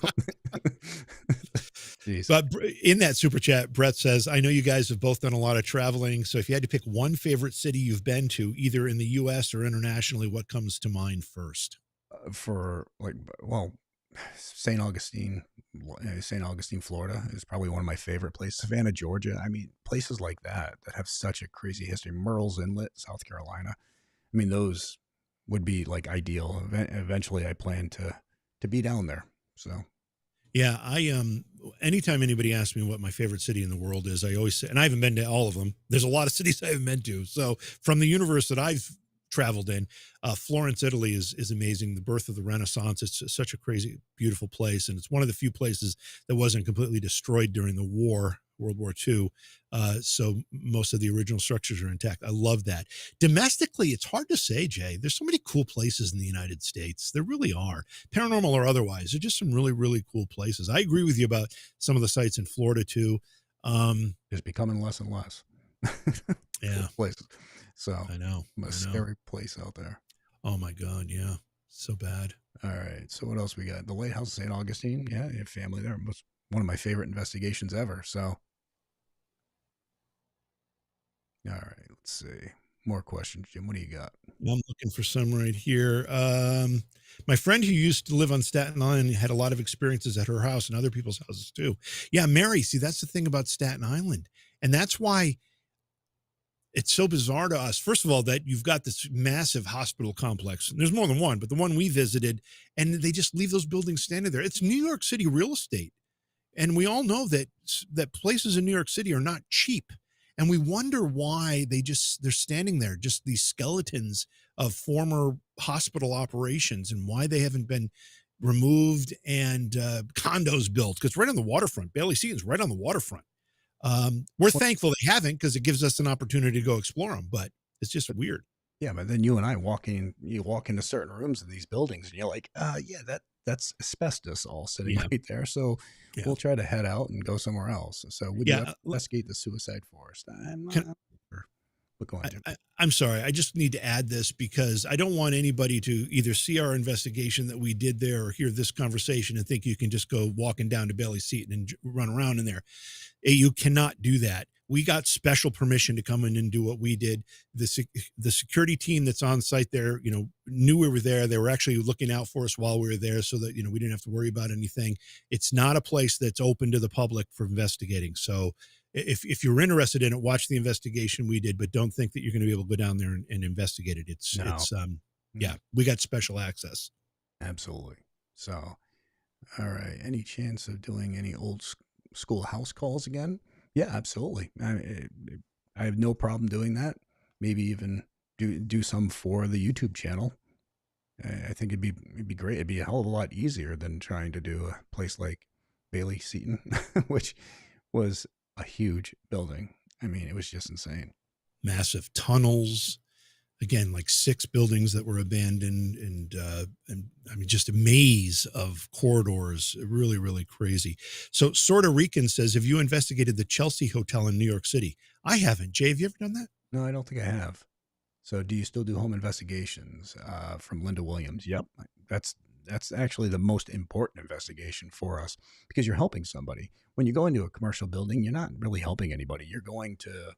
jeez. But in that super chat, Brett says, "I know you guys have both done a lot of traveling. So if you had to pick one favorite city you've been to, either in the U.S. or internationally, what comes to mind first?" For like, well, St. Augustine, St. Augustine, Florida is probably one of my favorite places. Savannah, Georgia. I mean, places like that have such a crazy history. Murrells Inlet, South Carolina. I mean, those would be like ideal. Eventually, I plan to be down there. So Yeah, anytime anybody asks me what my favorite city in the world is, I always say, and I haven't been to all of them. There's a lot of cities I haven't been to. So from the universe that I've traveled in, Florence, Italy is amazing. The birth of the Renaissance. It's such a crazy, beautiful place, and it's one of the few places that wasn't completely destroyed during the war, World War II. So most of the original structures are intact. I love that. Domestically, it's hard to say, Jay. There's so many cool places in the United States. There really are, paranormal or otherwise. They're just some really, really cool places. I agree with you about some of the sites in Florida too. it's becoming less and less. Yeah, Places. So I know. a scary place out there. Oh my God, yeah, so bad. All right. So what else we got? The Lighthouse of St. Augustine. Yeah, you have family there. It was one of my favorite investigations ever. So, all right. Let's see. More questions, Jim. What do you got? I'm looking for some right here. My friend who used to live on Staten Island had a lot of experiences at her house and other people's houses too. Yeah, Mary. See, that's the thing about Staten Island, and that's why it's so bizarre to us. First of all, that you've got this massive hospital complex. And there's more than one, but the one we visited, and they just leave those buildings standing there. It's New York City real estate. And we all know that places in New York City are not cheap. And we wonder why they're standing there, just these skeletons of former hospital operations, and why they haven't been removed and condos built. Because right on the waterfront, Bailey Seaton's right on the waterfront. We're Well, thankful they haven't, because it gives us an opportunity to go explore them, but it's just weird. yeah, but then you and I you walk into certain rooms in these buildings and you're like, yeah, that's asbestos all sitting Yeah. right there. So Yeah. we'll try to head out and go somewhere else. So would you Yeah. ever investigate the suicide forest? I'm Can, not sure, but go on, Jim. I'm sorry. I just need to add this because I don't want anybody to either see our investigation that we did there or hear this conversation and think you can just go walking down to Bailey Seton and run around in there. You cannot do that. We got special permission to come in and do what we did. The security team that's on site there, knew we were there. They were actually looking out for us while we were there, so that we didn't have to worry about anything. It's not a place that's open to the public for investigating. So if you're interested in it, watch the investigation we did, but don't think that you're going to be able to go down there and investigate it. No. Yeah, Mm, we got special access. absolutely. So, all right. Any chance of doing any old school house calls again? Yeah, absolutely. I have no problem doing that. Maybe even do some for the YouTube channel. I think it'd be great. It'd be a hell of a lot easier than trying to do a place like Bailey Seton, which was a huge building. I mean, it was just insane. Massive tunnels, again, like 6 buildings that were abandoned, and I mean, just a maze of corridors, really, really crazy. So Sorta Rican says, have you investigated the Chelsea Hotel in New York City? I haven't. Jay, have you ever done that? No, I don't think I have. So, do you still do home investigations? From Linda Williams. Yep, that's actually the most important investigation for us because you're helping somebody. When you go into a commercial building, you're not really helping anybody. You're going to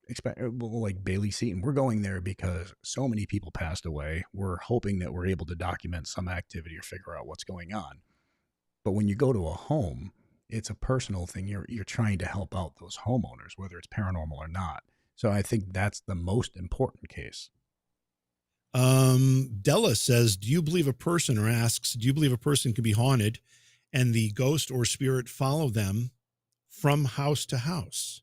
expect, well, like Bailey Seton. We're going there because so many people passed away. We're hoping that we're able to document some activity or figure out what's going on. But when you go to a home, it's a personal thing. You're trying to help out those homeowners, whether it's paranormal or not. So I think that's the most important case. Della says, do you believe a person, or asks, do you believe a person can be haunted and the ghost or spirit follow them from house to house?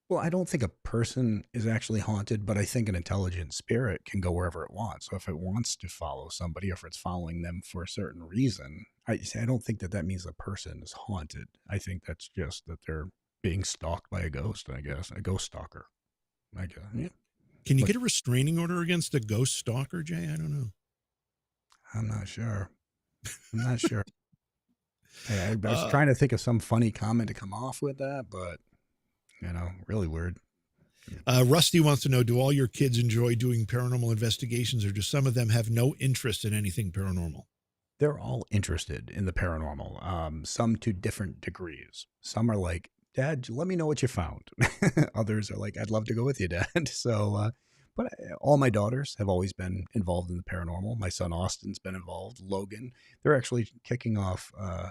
Well, I don't think a person is actually haunted, but I think an intelligent spirit can go wherever it wants. So if it wants to follow somebody, or if it's following them for a certain reason, I don't think that means a person is haunted. I think that's just that they're being stalked by a ghost, I guess, a ghost stalker. I guess. Yeah. Can you But get a restraining order against a ghost stalker, Jay? I don't know. I'm not sure. I'm not sure. I was Uh, trying to think of some funny comment to come off with that, but really weird. Yeah. Rusty wants to know, do all your kids enjoy doing paranormal investigations, or do some of them have no interest in anything paranormal? They're all interested in the paranormal, some to different degrees. Some are like, Dad, let me know what you found. Others are like, I'd love to go with you, Dad. So, but all my daughters have always been involved in the paranormal. My son Austin's been involved. Logan, they're actually kicking off. Uh,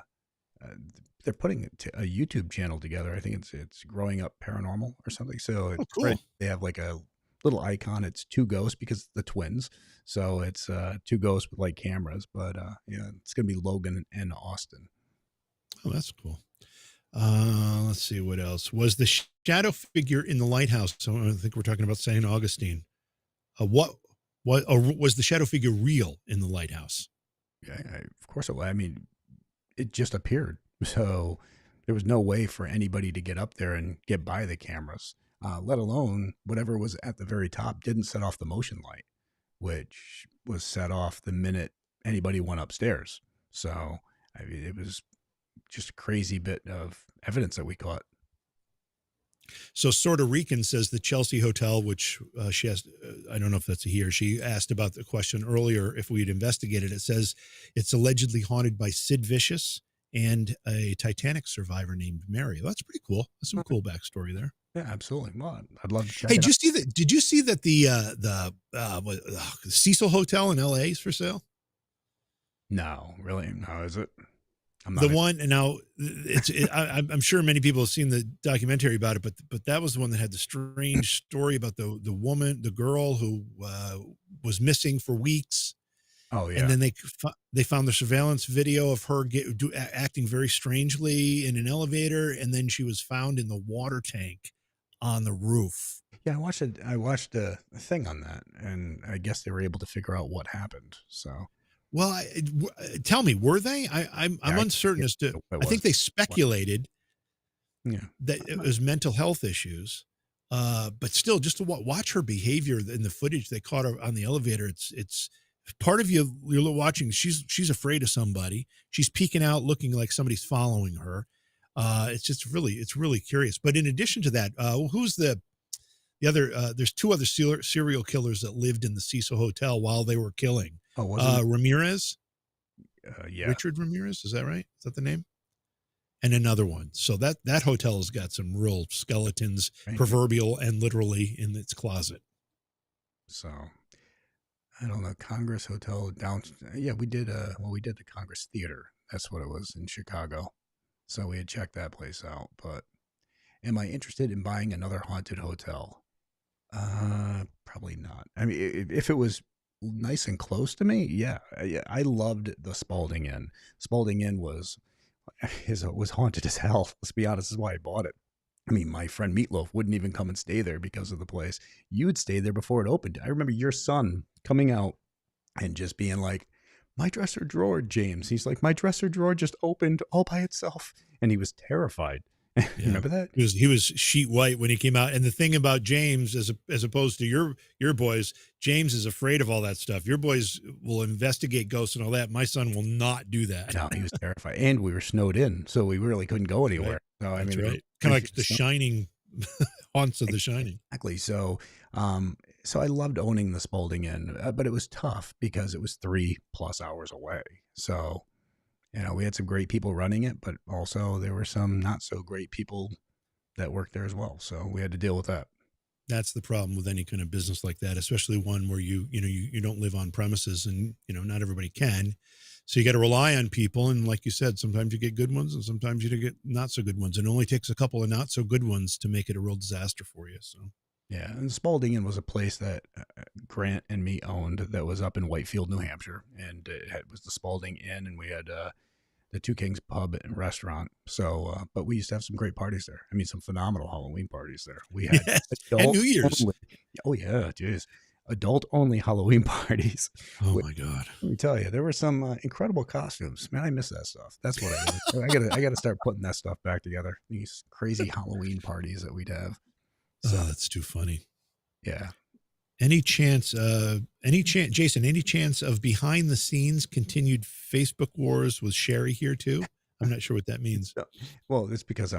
they're putting a YouTube channel together. I think it's Growing Up Paranormal or something. So Oh, right, cool. they have like a little icon. It's two ghosts because it's the twins. So it's two ghosts with like cameras. But yeah, it's gonna be Logan and Austin. Oh, that's cool. Let's see what else was the shadow figure in the lighthouse. So I think we're talking about St. Augustine. What or was the shadow figure real in the lighthouse? Yeah, of course it was. I mean, it just appeared. So there was no way for anybody to get up there and get by the cameras, let alone whatever was at the very top didn't set off the motion light, which was set off the minute anybody went upstairs. So I mean, it was just a crazy bit of evidence that we caught. So Sorta Rican says the Chelsea Hotel, which she asked, I don't know if that's a he or she, asked about the question earlier if we'd investigated. It says it's allegedly haunted by Sid Vicious and a Titanic survivor named Mary. Well, that's pretty cool. That's some cool backstory there. Yeah, absolutely. Well, I'd love to check Hey, it did out. you see that? Did you see that the Cecil Hotel in LA is for sale? No, really? No, is it? I'm The not. one, and now I'm sure many people have seen the documentary about it, but that was the one that had the strange story about the woman, the girl who was missing for weeks, Oh, and yeah. then they found the surveillance video of her acting very strangely in an elevator, and then she was found in the water tank on the roof. Yeah, I watched a thing on that, and I guess they were able to figure out what happened. So Well, tell me, were they? yeah, I'm uncertain yeah, as to. it I think was. they What? speculated Yeah. that it was mental health issues. But still, just to watch her behavior in the footage they caught her on the elevator, it's part of you're watching. She's afraid of somebody. She's peeking out, looking like somebody's following her. It's really curious. But in addition to that, who's the other? There's two other serial killers that lived in the Cecil Hotel while they were killing. Oh, wasn't Ramirez, yeah, Richard Ramirez, is that right? Is that the name? And another one. So that hotel has got some real skeletons, right. proverbial and literally, in its closet. So I don't know, Congress Hotel down. Yeah, we did. We did the Congress Theater. That's what it was in Chicago. So we had checked that place out. But am I interested in buying another haunted hotel? Probably not. I mean, if it was nice and close to me, yeah. I loved the Spalding Inn. Spalding Inn was haunted as hell. Let's be honest, this is why I bought it. I mean, my friend Meatloaf wouldn't even come and stay there because of the place. You would stay there before it opened. I remember your son coming out and just being like, "My dresser drawer, James." He's like, "My dresser drawer just opened all by itself," and he was terrified. Yeah. Remember that? He was sheet white when he came out. And the thing about James, as opposed to your boys, James is afraid of all that stuff. Your boys will investigate ghosts and all that. My son will not not do that. No, he was terrified, and we were snowed in, so we really couldn't go anywhere. Right. So I That's mean, right. Kind of like The Shining, haunts of The Shining. exactly. So I loved owning the Spalding Inn, but it was tough because it was 3+ hours away. So, we had some great people running it, but also there were some not so great people that worked there as well. So we had to deal with that. That's the problem with any kind of business like that, especially one where you don't live on premises, and not everybody can. So you got to rely on people, and like you said, sometimes you get good ones, and sometimes you get not so good ones. And it only takes a couple of not so good ones to make it a real disaster for you. So Yeah, and Spalding Inn was a place that Grant and me owned that was up in Whitefield, New Hampshire, and it was the Spalding Inn, and we had the Two Kings Pub and Restaurant. So, but we used to have some great parties there. I mean, some phenomenal Halloween parties there. We had yes, and adult New Year's. only. Oh yeah, geez, adult only Halloween parties. Oh my God! Let me tell you, there were some incredible costumes. Man, I miss that stuff. That's what I I gotta start putting that stuff back together. These crazy Halloween parties that we'd have. So Oh, that's too funny. yeah. Jason, any chance of behind the scenes continued Facebook wars with Sherry here too? I'm not sure what that means. Well, it's because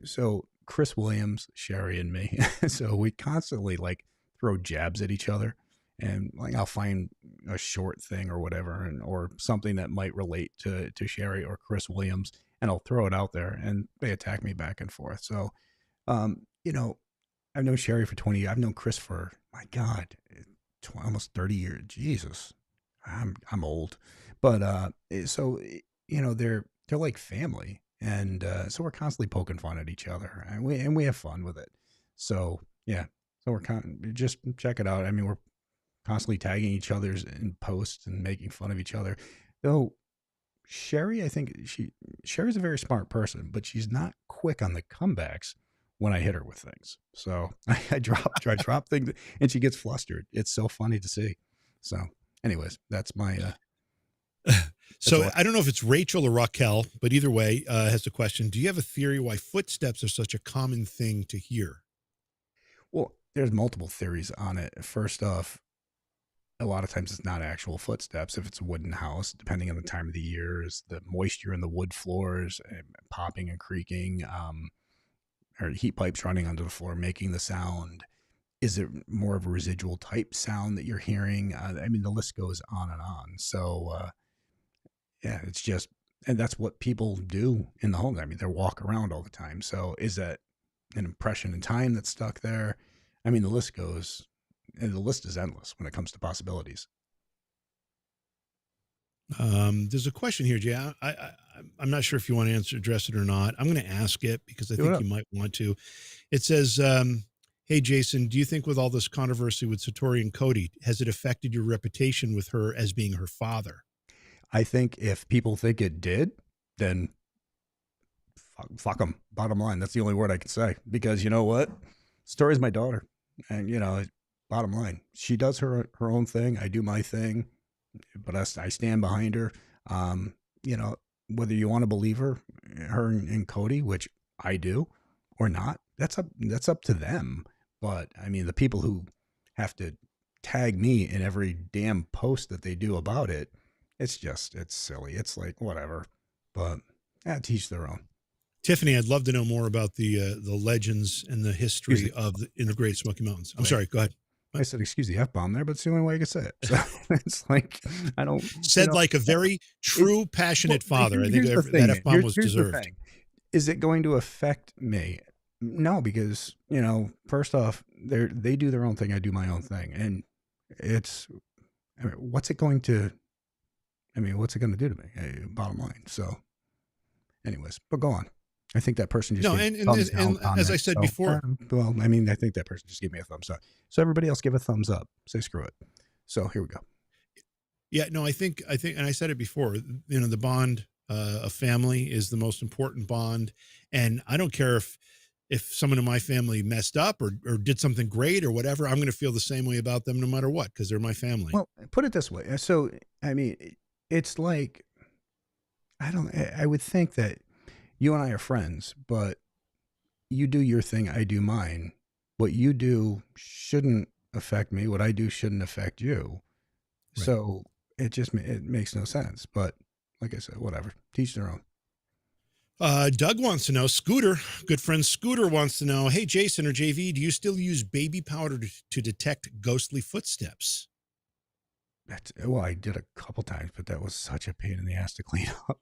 so Chris Williams, Sherry, and me. So we constantly like throw jabs at each other, and like I'll find a short thing or whatever, or something that might relate to Sherry or Chris Williams, and I'll throw it out there, and they attack me back and forth. So, um, you know, I've known Sherry for 20 years. I've known Chris for, my God, almost 30 years. Jesus, I'm old, but so they're like family, and so we're constantly poking fun at each other, and we have fun with it. So yeah, so just check it out. I mean, we're constantly tagging each other's in posts and making fun of each other. Though Sherry, I think Sherry's a very smart person, but she's not quick on the comebacks when I hit her with things. So I drop things, and she gets flustered. It's so funny to see. So, anyways, that's my. So I don't know if it's Rachel or Raquel, but either way, has the question: do you have a theory why footsteps are such a common thing to hear? Well, there's multiple theories on it. First off, a lot of times it's not actual footsteps. If it's a wooden house, depending on the time of the year, is the moisture in the wood floors popping and creaking, or heat pipes running onto the floor making the sound. Is it more of a residual type sound that you're hearing? I mean, the list goes on and on. So, yeah, it's just, and that's what people do in the home. I mean, they walk around all the time. So is that an impression in time that's stuck there? I mean, the list goes, and the list is endless when it comes to possibilities. There's a question here, Jay. I'm not sure if you want to address it or not. I'm going to ask it because I Do it think up. you might want to. It says, "Hey, Jason, do you think with all this controversy with Satori and Cody, has it affected your reputation with her as being her father?" I think if people think it did, then fuck them. Bottom line, that's the only word I can say. Because you know what? Story's my daughter, and bottom line, she does her own thing. I do my thing, but I stand behind her. Um, Whether you want to believe her and Cody, which I do, or not, that's up to them. But I mean, the people who have to tag me in every damn post that they do about it. It's silly. It's like, whatever. But yeah, teach their own. Tiffany, I'd love to know more about the legends and the Excuse history the of in the Great Smoky Mountains. I'm way. sorry. Go ahead. I What? said, excuse the F bomb there, but it's the only way I could say it. So it's like, I don't, you Said know, like a very it, true, well, passionate father. I think here's the that thing, man. F bomb was Here's the deserved. thing. Is it going to affect me? No, because, first off, they do their own thing. I do my own thing. And it's, I mean, what's it going to do to me? Bottom line. So anyways, but go on. I think that person just No, gave me and a thumbs this, down and as I comment. said So, before, well, I mean, I think that person just gave me a thumbs up. So everybody else give a thumbs up. Say screw it. So here we go. yeah, no, I think, and I said it before. The bond of family is the most important bond, and I don't care if someone in my family messed up or did something great or whatever. I'm going to feel the same way about them no matter what because they're my family. Well, put it this way. So, I mean, it's like, I would think that you and I are friends, but you do your thing, I do mine. What you do shouldn't affect me. What I do shouldn't affect you. Right. So it makes no sense. But like I said, whatever. Teach their own. Doug wants to know, Scooter, good friend Scooter wants to know, hey, Jason or JV, do you still use baby powder to detect ghostly footsteps? Well, I did a couple times, but that was such a pain in the ass to clean up.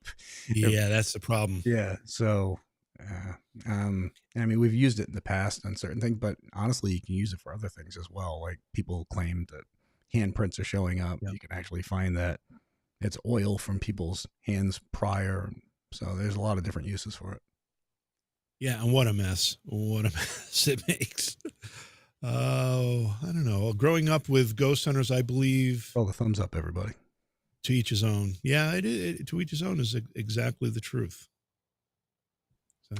Yeah, that's the problem. Yeah. So, uh, I mean, we've used it in the past on certain things, but honestly, you can use it for other things as well. Like people claim that handprints are showing up. Yep. You can actually find that it's oil from people's hands prior. So there's a lot of different uses for it. Yeah, and what a mess. What a mess it makes. Oh, I don't know. Growing up with ghost hunters, I believe Oh, the thumbs up, everybody. to each his own. Yeah, to each his own is exactly the truth.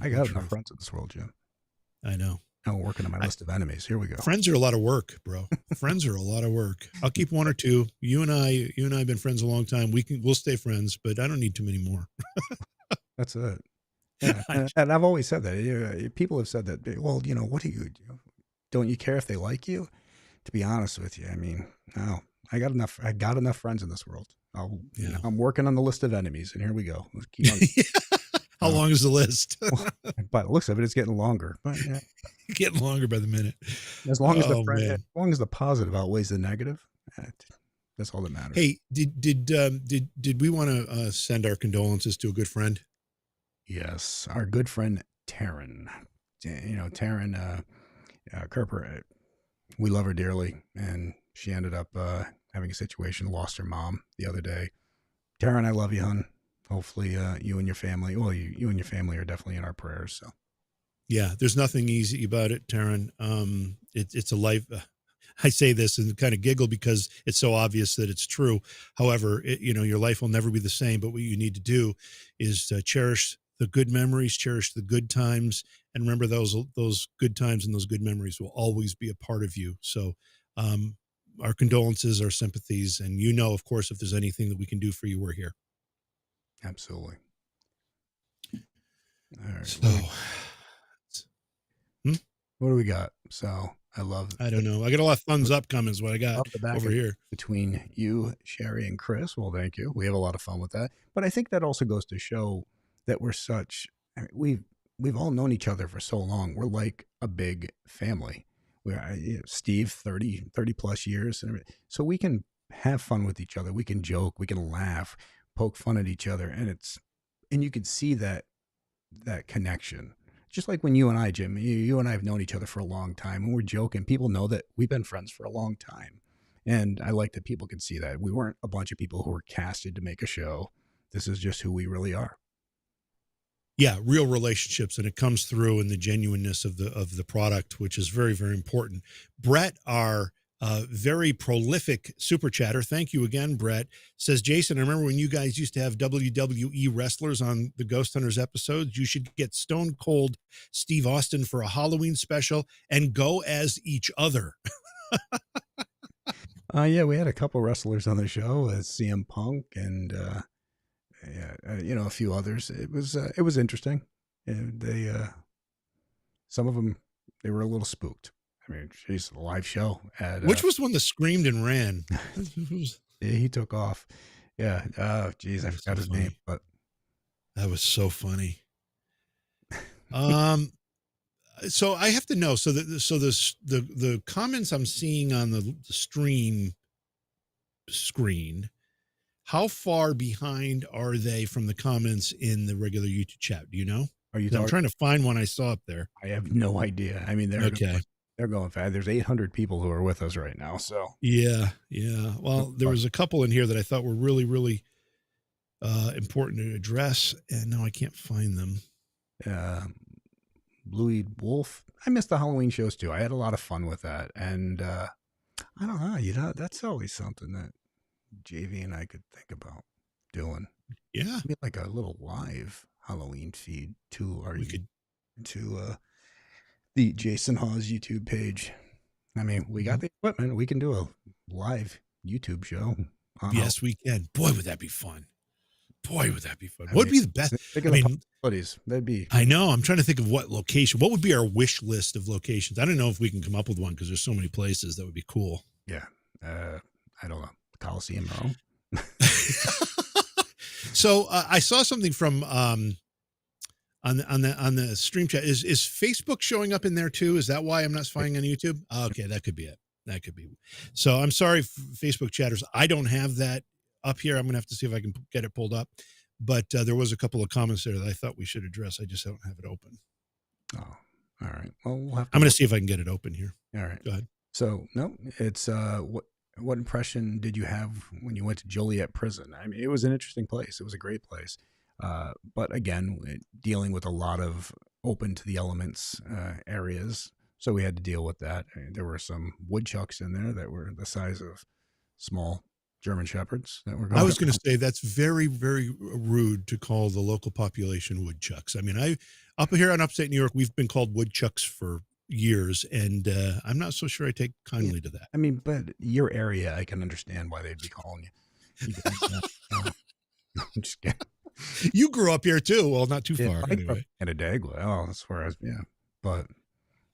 I Exactly the got enough truth. friends in this world, Jim. I know. Now I'm working on my I, list of enemies. Here we go. friends are a lot of work, bro. Friends are a lot of work. I'll keep one or two. You and I have been friends a long time. We'll stay friends, but I don't need too many more. That's it. Yeah, and I've always said that. People have said that. Well, what do you do? Don't you care if they like you? To be honest with you, I mean, no. I got enough. I got enough friends in this world. Yeah. I'm working on the list of enemies, and here we go. Let's keep on. How long is the list? Well, by the looks of it, it's getting longer. But yeah, Getting longer by the minute. as long as Oh man. as long as the positive outweighs the negative, that's all that matters. Hey, did we want to send our condolences to a good friend? Yes, our good friend Taryn. Taryn Kerper. We love her dearly, and she ended up having a situation, lost her mom the other day. Taryn, I love you, hon. Hopefully, you and your family. Well, you and your family are definitely in our prayers. So. Yeah, there's nothing easy about it, Taryn. It's a life. I say this and kind of giggle because it's so obvious that it's true. However, your life will never be the same. But what you need to do is cherish the good memories, cherish the good times, and remember those good times and those good memories will always be a part of you. So, our condolences, our sympathies, and of course, if there's anything that we can do for you, we're here. Absolutely. All right. So, what do we got? So I don't know. I got a lot of thumbs up comments. What I got the back over here between you, Sherry, and Chris. Well, thank you. We have a lot of fun with that. But I think that also goes to show that we're such. I mean, we've all known each other for so long. We're like a big family. Steve, 30 plus years. So we can have fun with each other. We can joke. We can laugh, poke fun at each other. And you can see that connection. Just like when you and I, Jim, you and I have known each other for a long time, and we're joking. People know that we've been friends for a long time. And I like that people can see that. We weren't a bunch of people who were casted to make a show. This is just who we really are. Yeah, real relationships, and it comes through in the genuineness of the product, which is very, very important. Brett, our very prolific super chatter, thank you again, Brett, says, Jason, I remember when you guys used to have WWE wrestlers on the Ghost Hunters episodes. You should get Stone Cold Steve Austin for a Halloween special and go as each other. Yeah, we had a couple wrestlers on the show, CM Punk and a few others. It was interesting. And some of them, they were a little spooked. I mean, she's a live show at, Which was one that screamed and ran? yeah, he took off. Yeah. Oh, geez, I That was so forgot his name, funny. but That was so funny. Um, so I have to know. So the comments I'm seeing on the stream screen, how far behind are they from the comments in the regular YouTube chat? Do you know? are you 'Cause I'm talking? trying to find one I saw up there. I have no idea. I mean, Okay. they're going fast. There's 800 people who are with us right now. So, Yeah, yeah. Well, there was a couple in here that I thought were really, really important to address, and now I can't find them. uh, Bluey Wolf. I missed the Halloween shows too. I had a lot of fun with that. And, I don't know, that's always something that JV and I could think about doing. Yeah, Maybe like a little live Halloween feed to we could. the Jason Hawes YouTube page. I mean, we got Mhm. the equipment. We can do a live YouTube show on Halloween. Yes, we can. Boy, would that be fun. Boy, would that be fun. I What would mean, be the best? think I of the mean, possibilities. That'd be, I know. I'm trying to think of what location. What would be our wish list of locations? I don't know if we can come up with one because there's so many places that would be cool. yeah. I don't know. Coliseum, Rome. So I saw something from on the stream chat. Is Facebook showing up in there too? Is that why I'm not finding on YouTube? Okay, that could be it. That could be. So I'm sorry, Facebook chatters. I don't have that up here. I'm gonna have to see if I can get it pulled up. But there was a couple of comments there that I thought we should address. I just don't have it open. Oh, all right. Well, we'll have to. I'm gonna see if I can get it open here. All right. Go ahead. So no, it's what impression did you have when you went to Joliet Prison? I mean, it was an interesting place. It was a great place. But again, dealing with a lot of open to the elements areas, so we had to deal with that. There were some woodchucks in there that were the size of small German shepherds that were I going was going to around. say that's very, very rude to call the local population woodchucks. I mean, I up here in upstate New York, we've been called woodchucks for years, and I'm not so sure I take Yeah, kindly to that. I mean, but your area, I can understand why they'd be calling you. You guys, I'm just kidding. You grew up here too. Well, not too Yeah, far I grew up anyway. in Canandaigua. Oh, that's where I was. Yeah, but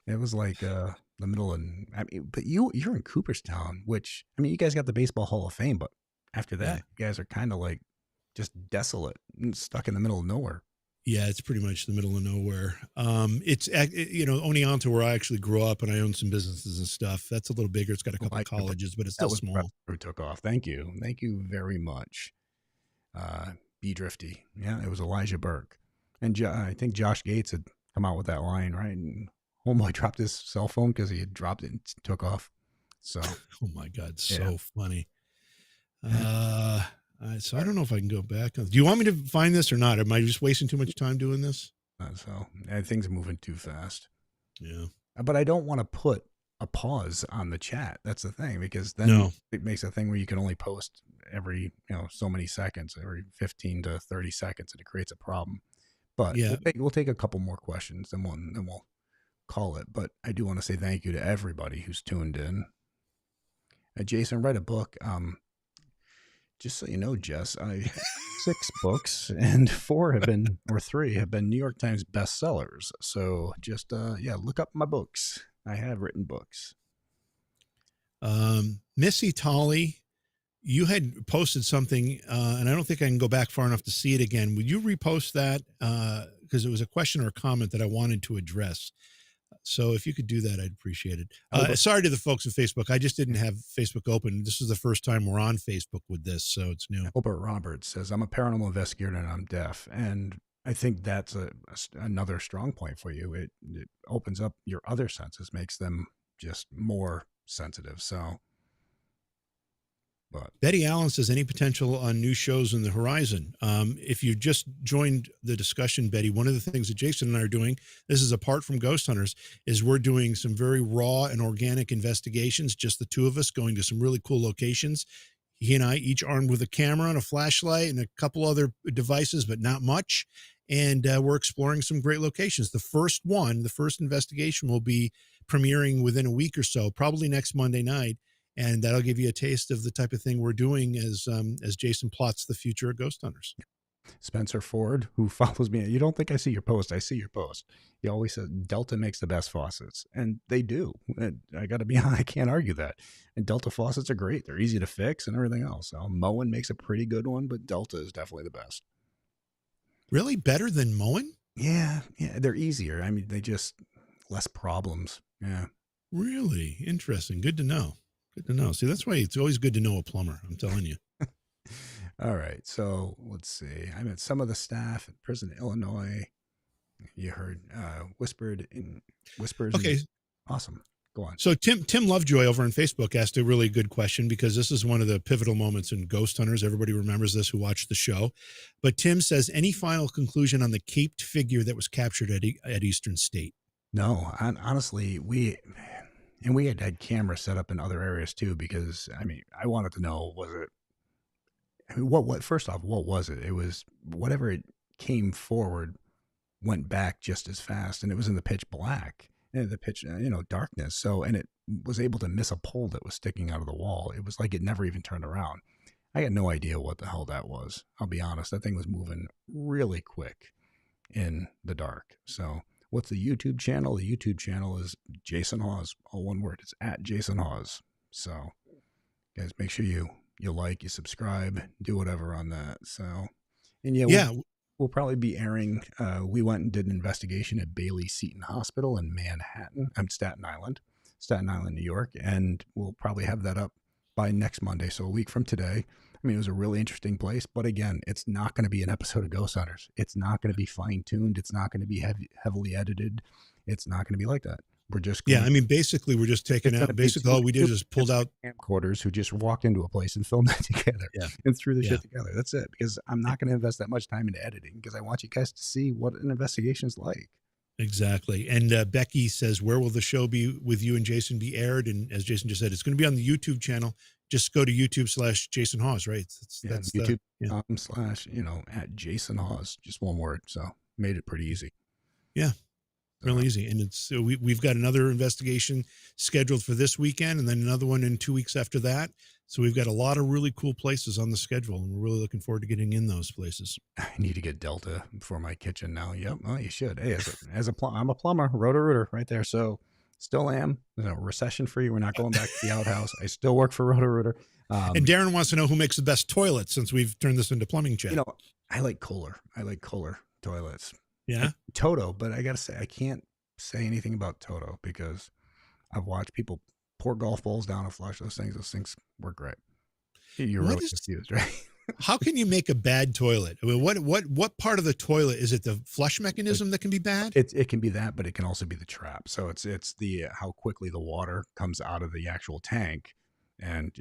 it was like the middle of. I mean, but you're in Cooperstown, which I mean, you guys got the Baseball Hall of Fame, but after Yeah. that, you guys are kind of like just desolate and stuck in the middle of nowhere. Yeah, it's pretty much the middle of nowhere. Oneonta, where I actually grew up, and I own some businesses and stuff. That's a little bigger. It's got a Well, couple of colleges, but it's still that was small. who took off. Thank you very much. Be drifty. Yeah, it was Elijah Burke, and I think Josh Gates had come out with that line, right? And homeboy dropped his cell phone because he had dropped it and took off. So Oh my God, yeah. so funny. So I don't know if I can go back. Do you want me to find this or not? Am I just wasting too much time doing this? Things are moving too fast. Yeah. But I don't want to put a pause on the chat. That's the thing, because then No. it makes a thing where you can only post every so many seconds, every 15 to 30 seconds, and it creates a problem. But Yeah. we'll take a couple more questions, and we'll call it. But I do want to say thank you to everybody who's tuned in. Jason, write a book. Just so you know, Jess, I have 6 books, and 3 have been New York Times bestsellers. So just look up my books. I have written books. Missy Tolley, you had posted something, and I don't think I can go back far enough to see it again. Would you repost that? Because it was a question or a comment that I wanted to address. So if you could do that, I'd appreciate it. Sorry to the folks on Facebook. I just didn't have Facebook open. This is the first time we're on Facebook with this, so it's new. Albert Roberts says, I'm a paranormal investigator and I'm deaf. And I think that's another strong point for you. It opens up your other senses, makes them just more sensitive. So, but Betty Allen says, any potential on new shows on the horizon? If you just joined the discussion, Betty, one of the things that Jason and I are doing, this is apart from Ghost Hunters, is we're doing some very raw and organic investigations, just the two of us going to some really cool locations. He and I each armed with a camera and a flashlight and a couple other devices, but not much. And we're exploring some great locations. The first investigation will be premiering within a week or so, probably next Monday night. And that'll give you a taste of the type of thing we're doing as Jason plots the future of Ghost Hunters. Spencer Ford, who follows me, you don't think I see your post? I see your post. He always says Delta makes the best faucets, and they do. And I got to be honest, I can't argue that. And Delta faucets are great. They're easy to fix and everything else. So Moen makes a pretty good one, but Delta is definitely the best. Really, better than Moen? Yeah, they're easier. I mean, they just less problems. Yeah. Really interesting. Good to know. Good to know. See, that's why it's always good to know a plumber. I'm telling you. All right. So let's see. I met some of the staff at prison in Illinois. You heard whispers. Okay. Awesome. Go on. So Tim Lovejoy over on Facebook asked a really good question, because this is one of the pivotal moments in Ghost Hunters. Everybody remembers this who watched the show. But Tim says, any final conclusion on the caped figure that was captured at Eastern State? No, honestly, we had cameras set up in other areas too, because I mean, I wanted to know, was it, I mean, what first off, what was it? It was whatever it came forward went back just as fast, and it was in the pitch black and the pitch, darkness. So, and it was able to miss a pole that was sticking out of the wall. It was like it never even turned around. I had no idea what the hell that was. I'll be honest. That thing was moving really quick in the dark. So, what's the YouTube channel? The YouTube channel is Jason Hawes, all one word. It's at Jason Hawes. So, guys, make sure you like, you subscribe, do whatever on that. So, and yeah, we'll probably be airing. We went and did an investigation at Bailey Seton Hospital in Manhattan. Staten Island, New York, and we'll probably have that up by next Monday, so a week from today. I mean, it was a really interesting place, but again, it's not going to be an episode of Ghost Hunters. It's not going to be fine-tuned. It's not going to be heavily edited. It's not going to be like that. We're just going, I mean, basically, we're just taking out. Basically, all we did is pulled out camcorders who just walked into a place and filmed it together and threw the shit together. That's it. Because I'm not going to invest that much time into editing, because I want you guys to see what an investigation is like. Exactly. And Becky says, where will the show be with you and Jason be aired? And as Jason just said, it's going to be on the YouTube channel. Just go to YouTube/Jason Hawes, right? That's YouTube.com/ at Jason Hawes, just one word. So made it pretty easy. Yeah. Real easy. And it's we've got another investigation scheduled for this weekend, and then another one in 2 weeks after that. So we've got a lot of really cool places on the schedule, and we're really looking forward to getting in those places. I need to get Delta for my kitchen now. Yep. Oh, you should. Hey, I'm a plumber, Roto-Rooter right there. So still am. Recession free. We're not going back to the outhouse. I still work for Roto-Rooter. And Darren wants to know who makes the best toilets, since we've turned this into plumbing chat. I like Kohler. Toilets. Yeah. Toto, but I got to say, I can't say anything about Toto because I've watched people pour golf balls down a flush. Those things work great. You're really confused, right? How can you make a bad toilet? I mean, what part of the toilet is it? The flush mechanism that can be bad? It can be that, but it can also be the trap. So it's the how quickly the water comes out of the actual tank, and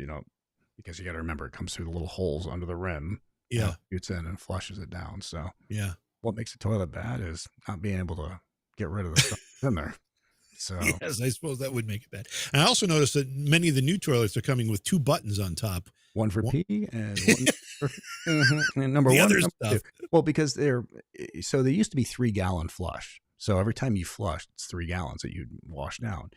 because you got to remember, it comes through the little holes under the rim. Yeah, shoots in and flushes it down. So yeah. What makes a toilet bad is not being able to get rid of the stuff in there. So yes, I suppose that would make it bad. And I also noticed that many of the new toilets are coming with 2 buttons on top. One for pee and one for and number the one. Other stuff. Well, because they used to be 3-gallon flush. So every time you flush, it's 3 gallons that you wash down.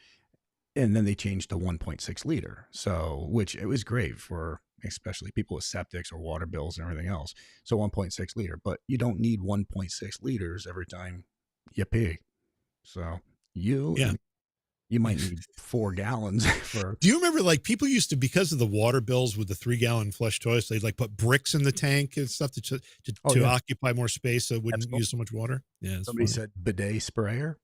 And then they changed to 1.6 liter. So, which it was great for especially people with septics or water bills and everything else. So 1.6 liter, but you don't need 1.6 liters every time you pee. So you might need 4 gallons for. Do you remember, like, people used to, because of the water bills with the 3-gallon flush toilets, they'd like put bricks in the tank and stuff to occupy more space so it wouldn't use so much water? Yeah. Somebody said bidet sprayer.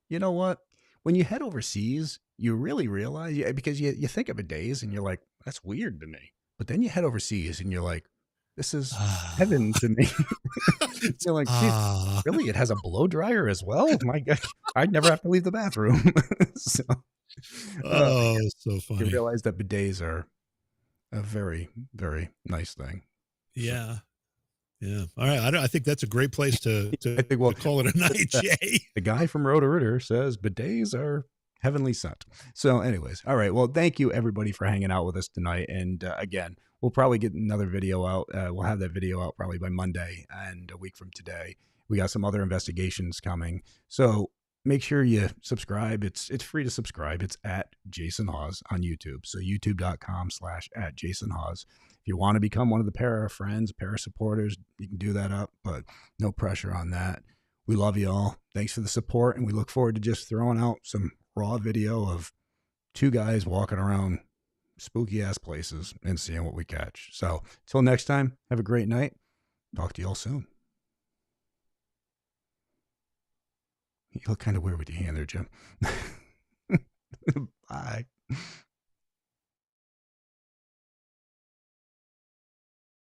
You know what? When you head overseas, you really realize, because you think of bidets and you're like, that's weird to me. But then you head overseas and you're like, this is heaven to me. You're like, really? It has a blow dryer as well? My God, I'd never have to leave the bathroom. So funny. You realize that bidets are a very, very nice thing. Yeah. Yeah. All right. I think that's a great place to call it a night, Jay. The guy from Roto-Rooter says bidets are heavenly sent. So anyways, all right. Well, thank you everybody for hanging out with us tonight. And again, we'll probably get another video out. We'll have that video out probably by Monday and a week from today. We got some other investigations coming. So make sure you subscribe. It's free to subscribe. It's at Jason Hawes on YouTube. So youtube.com/@JasonHawes. If you want to become one of the para friends, para supporters, you can do that up, but no pressure on that. We love you all. Thanks for the support, and we look forward to just throwing out some raw video of two guys walking around spooky ass places and seeing what we catch. So until next time, have a great night. Talk to you all soon. You look kind of weird with your hand there, Jim. Bye.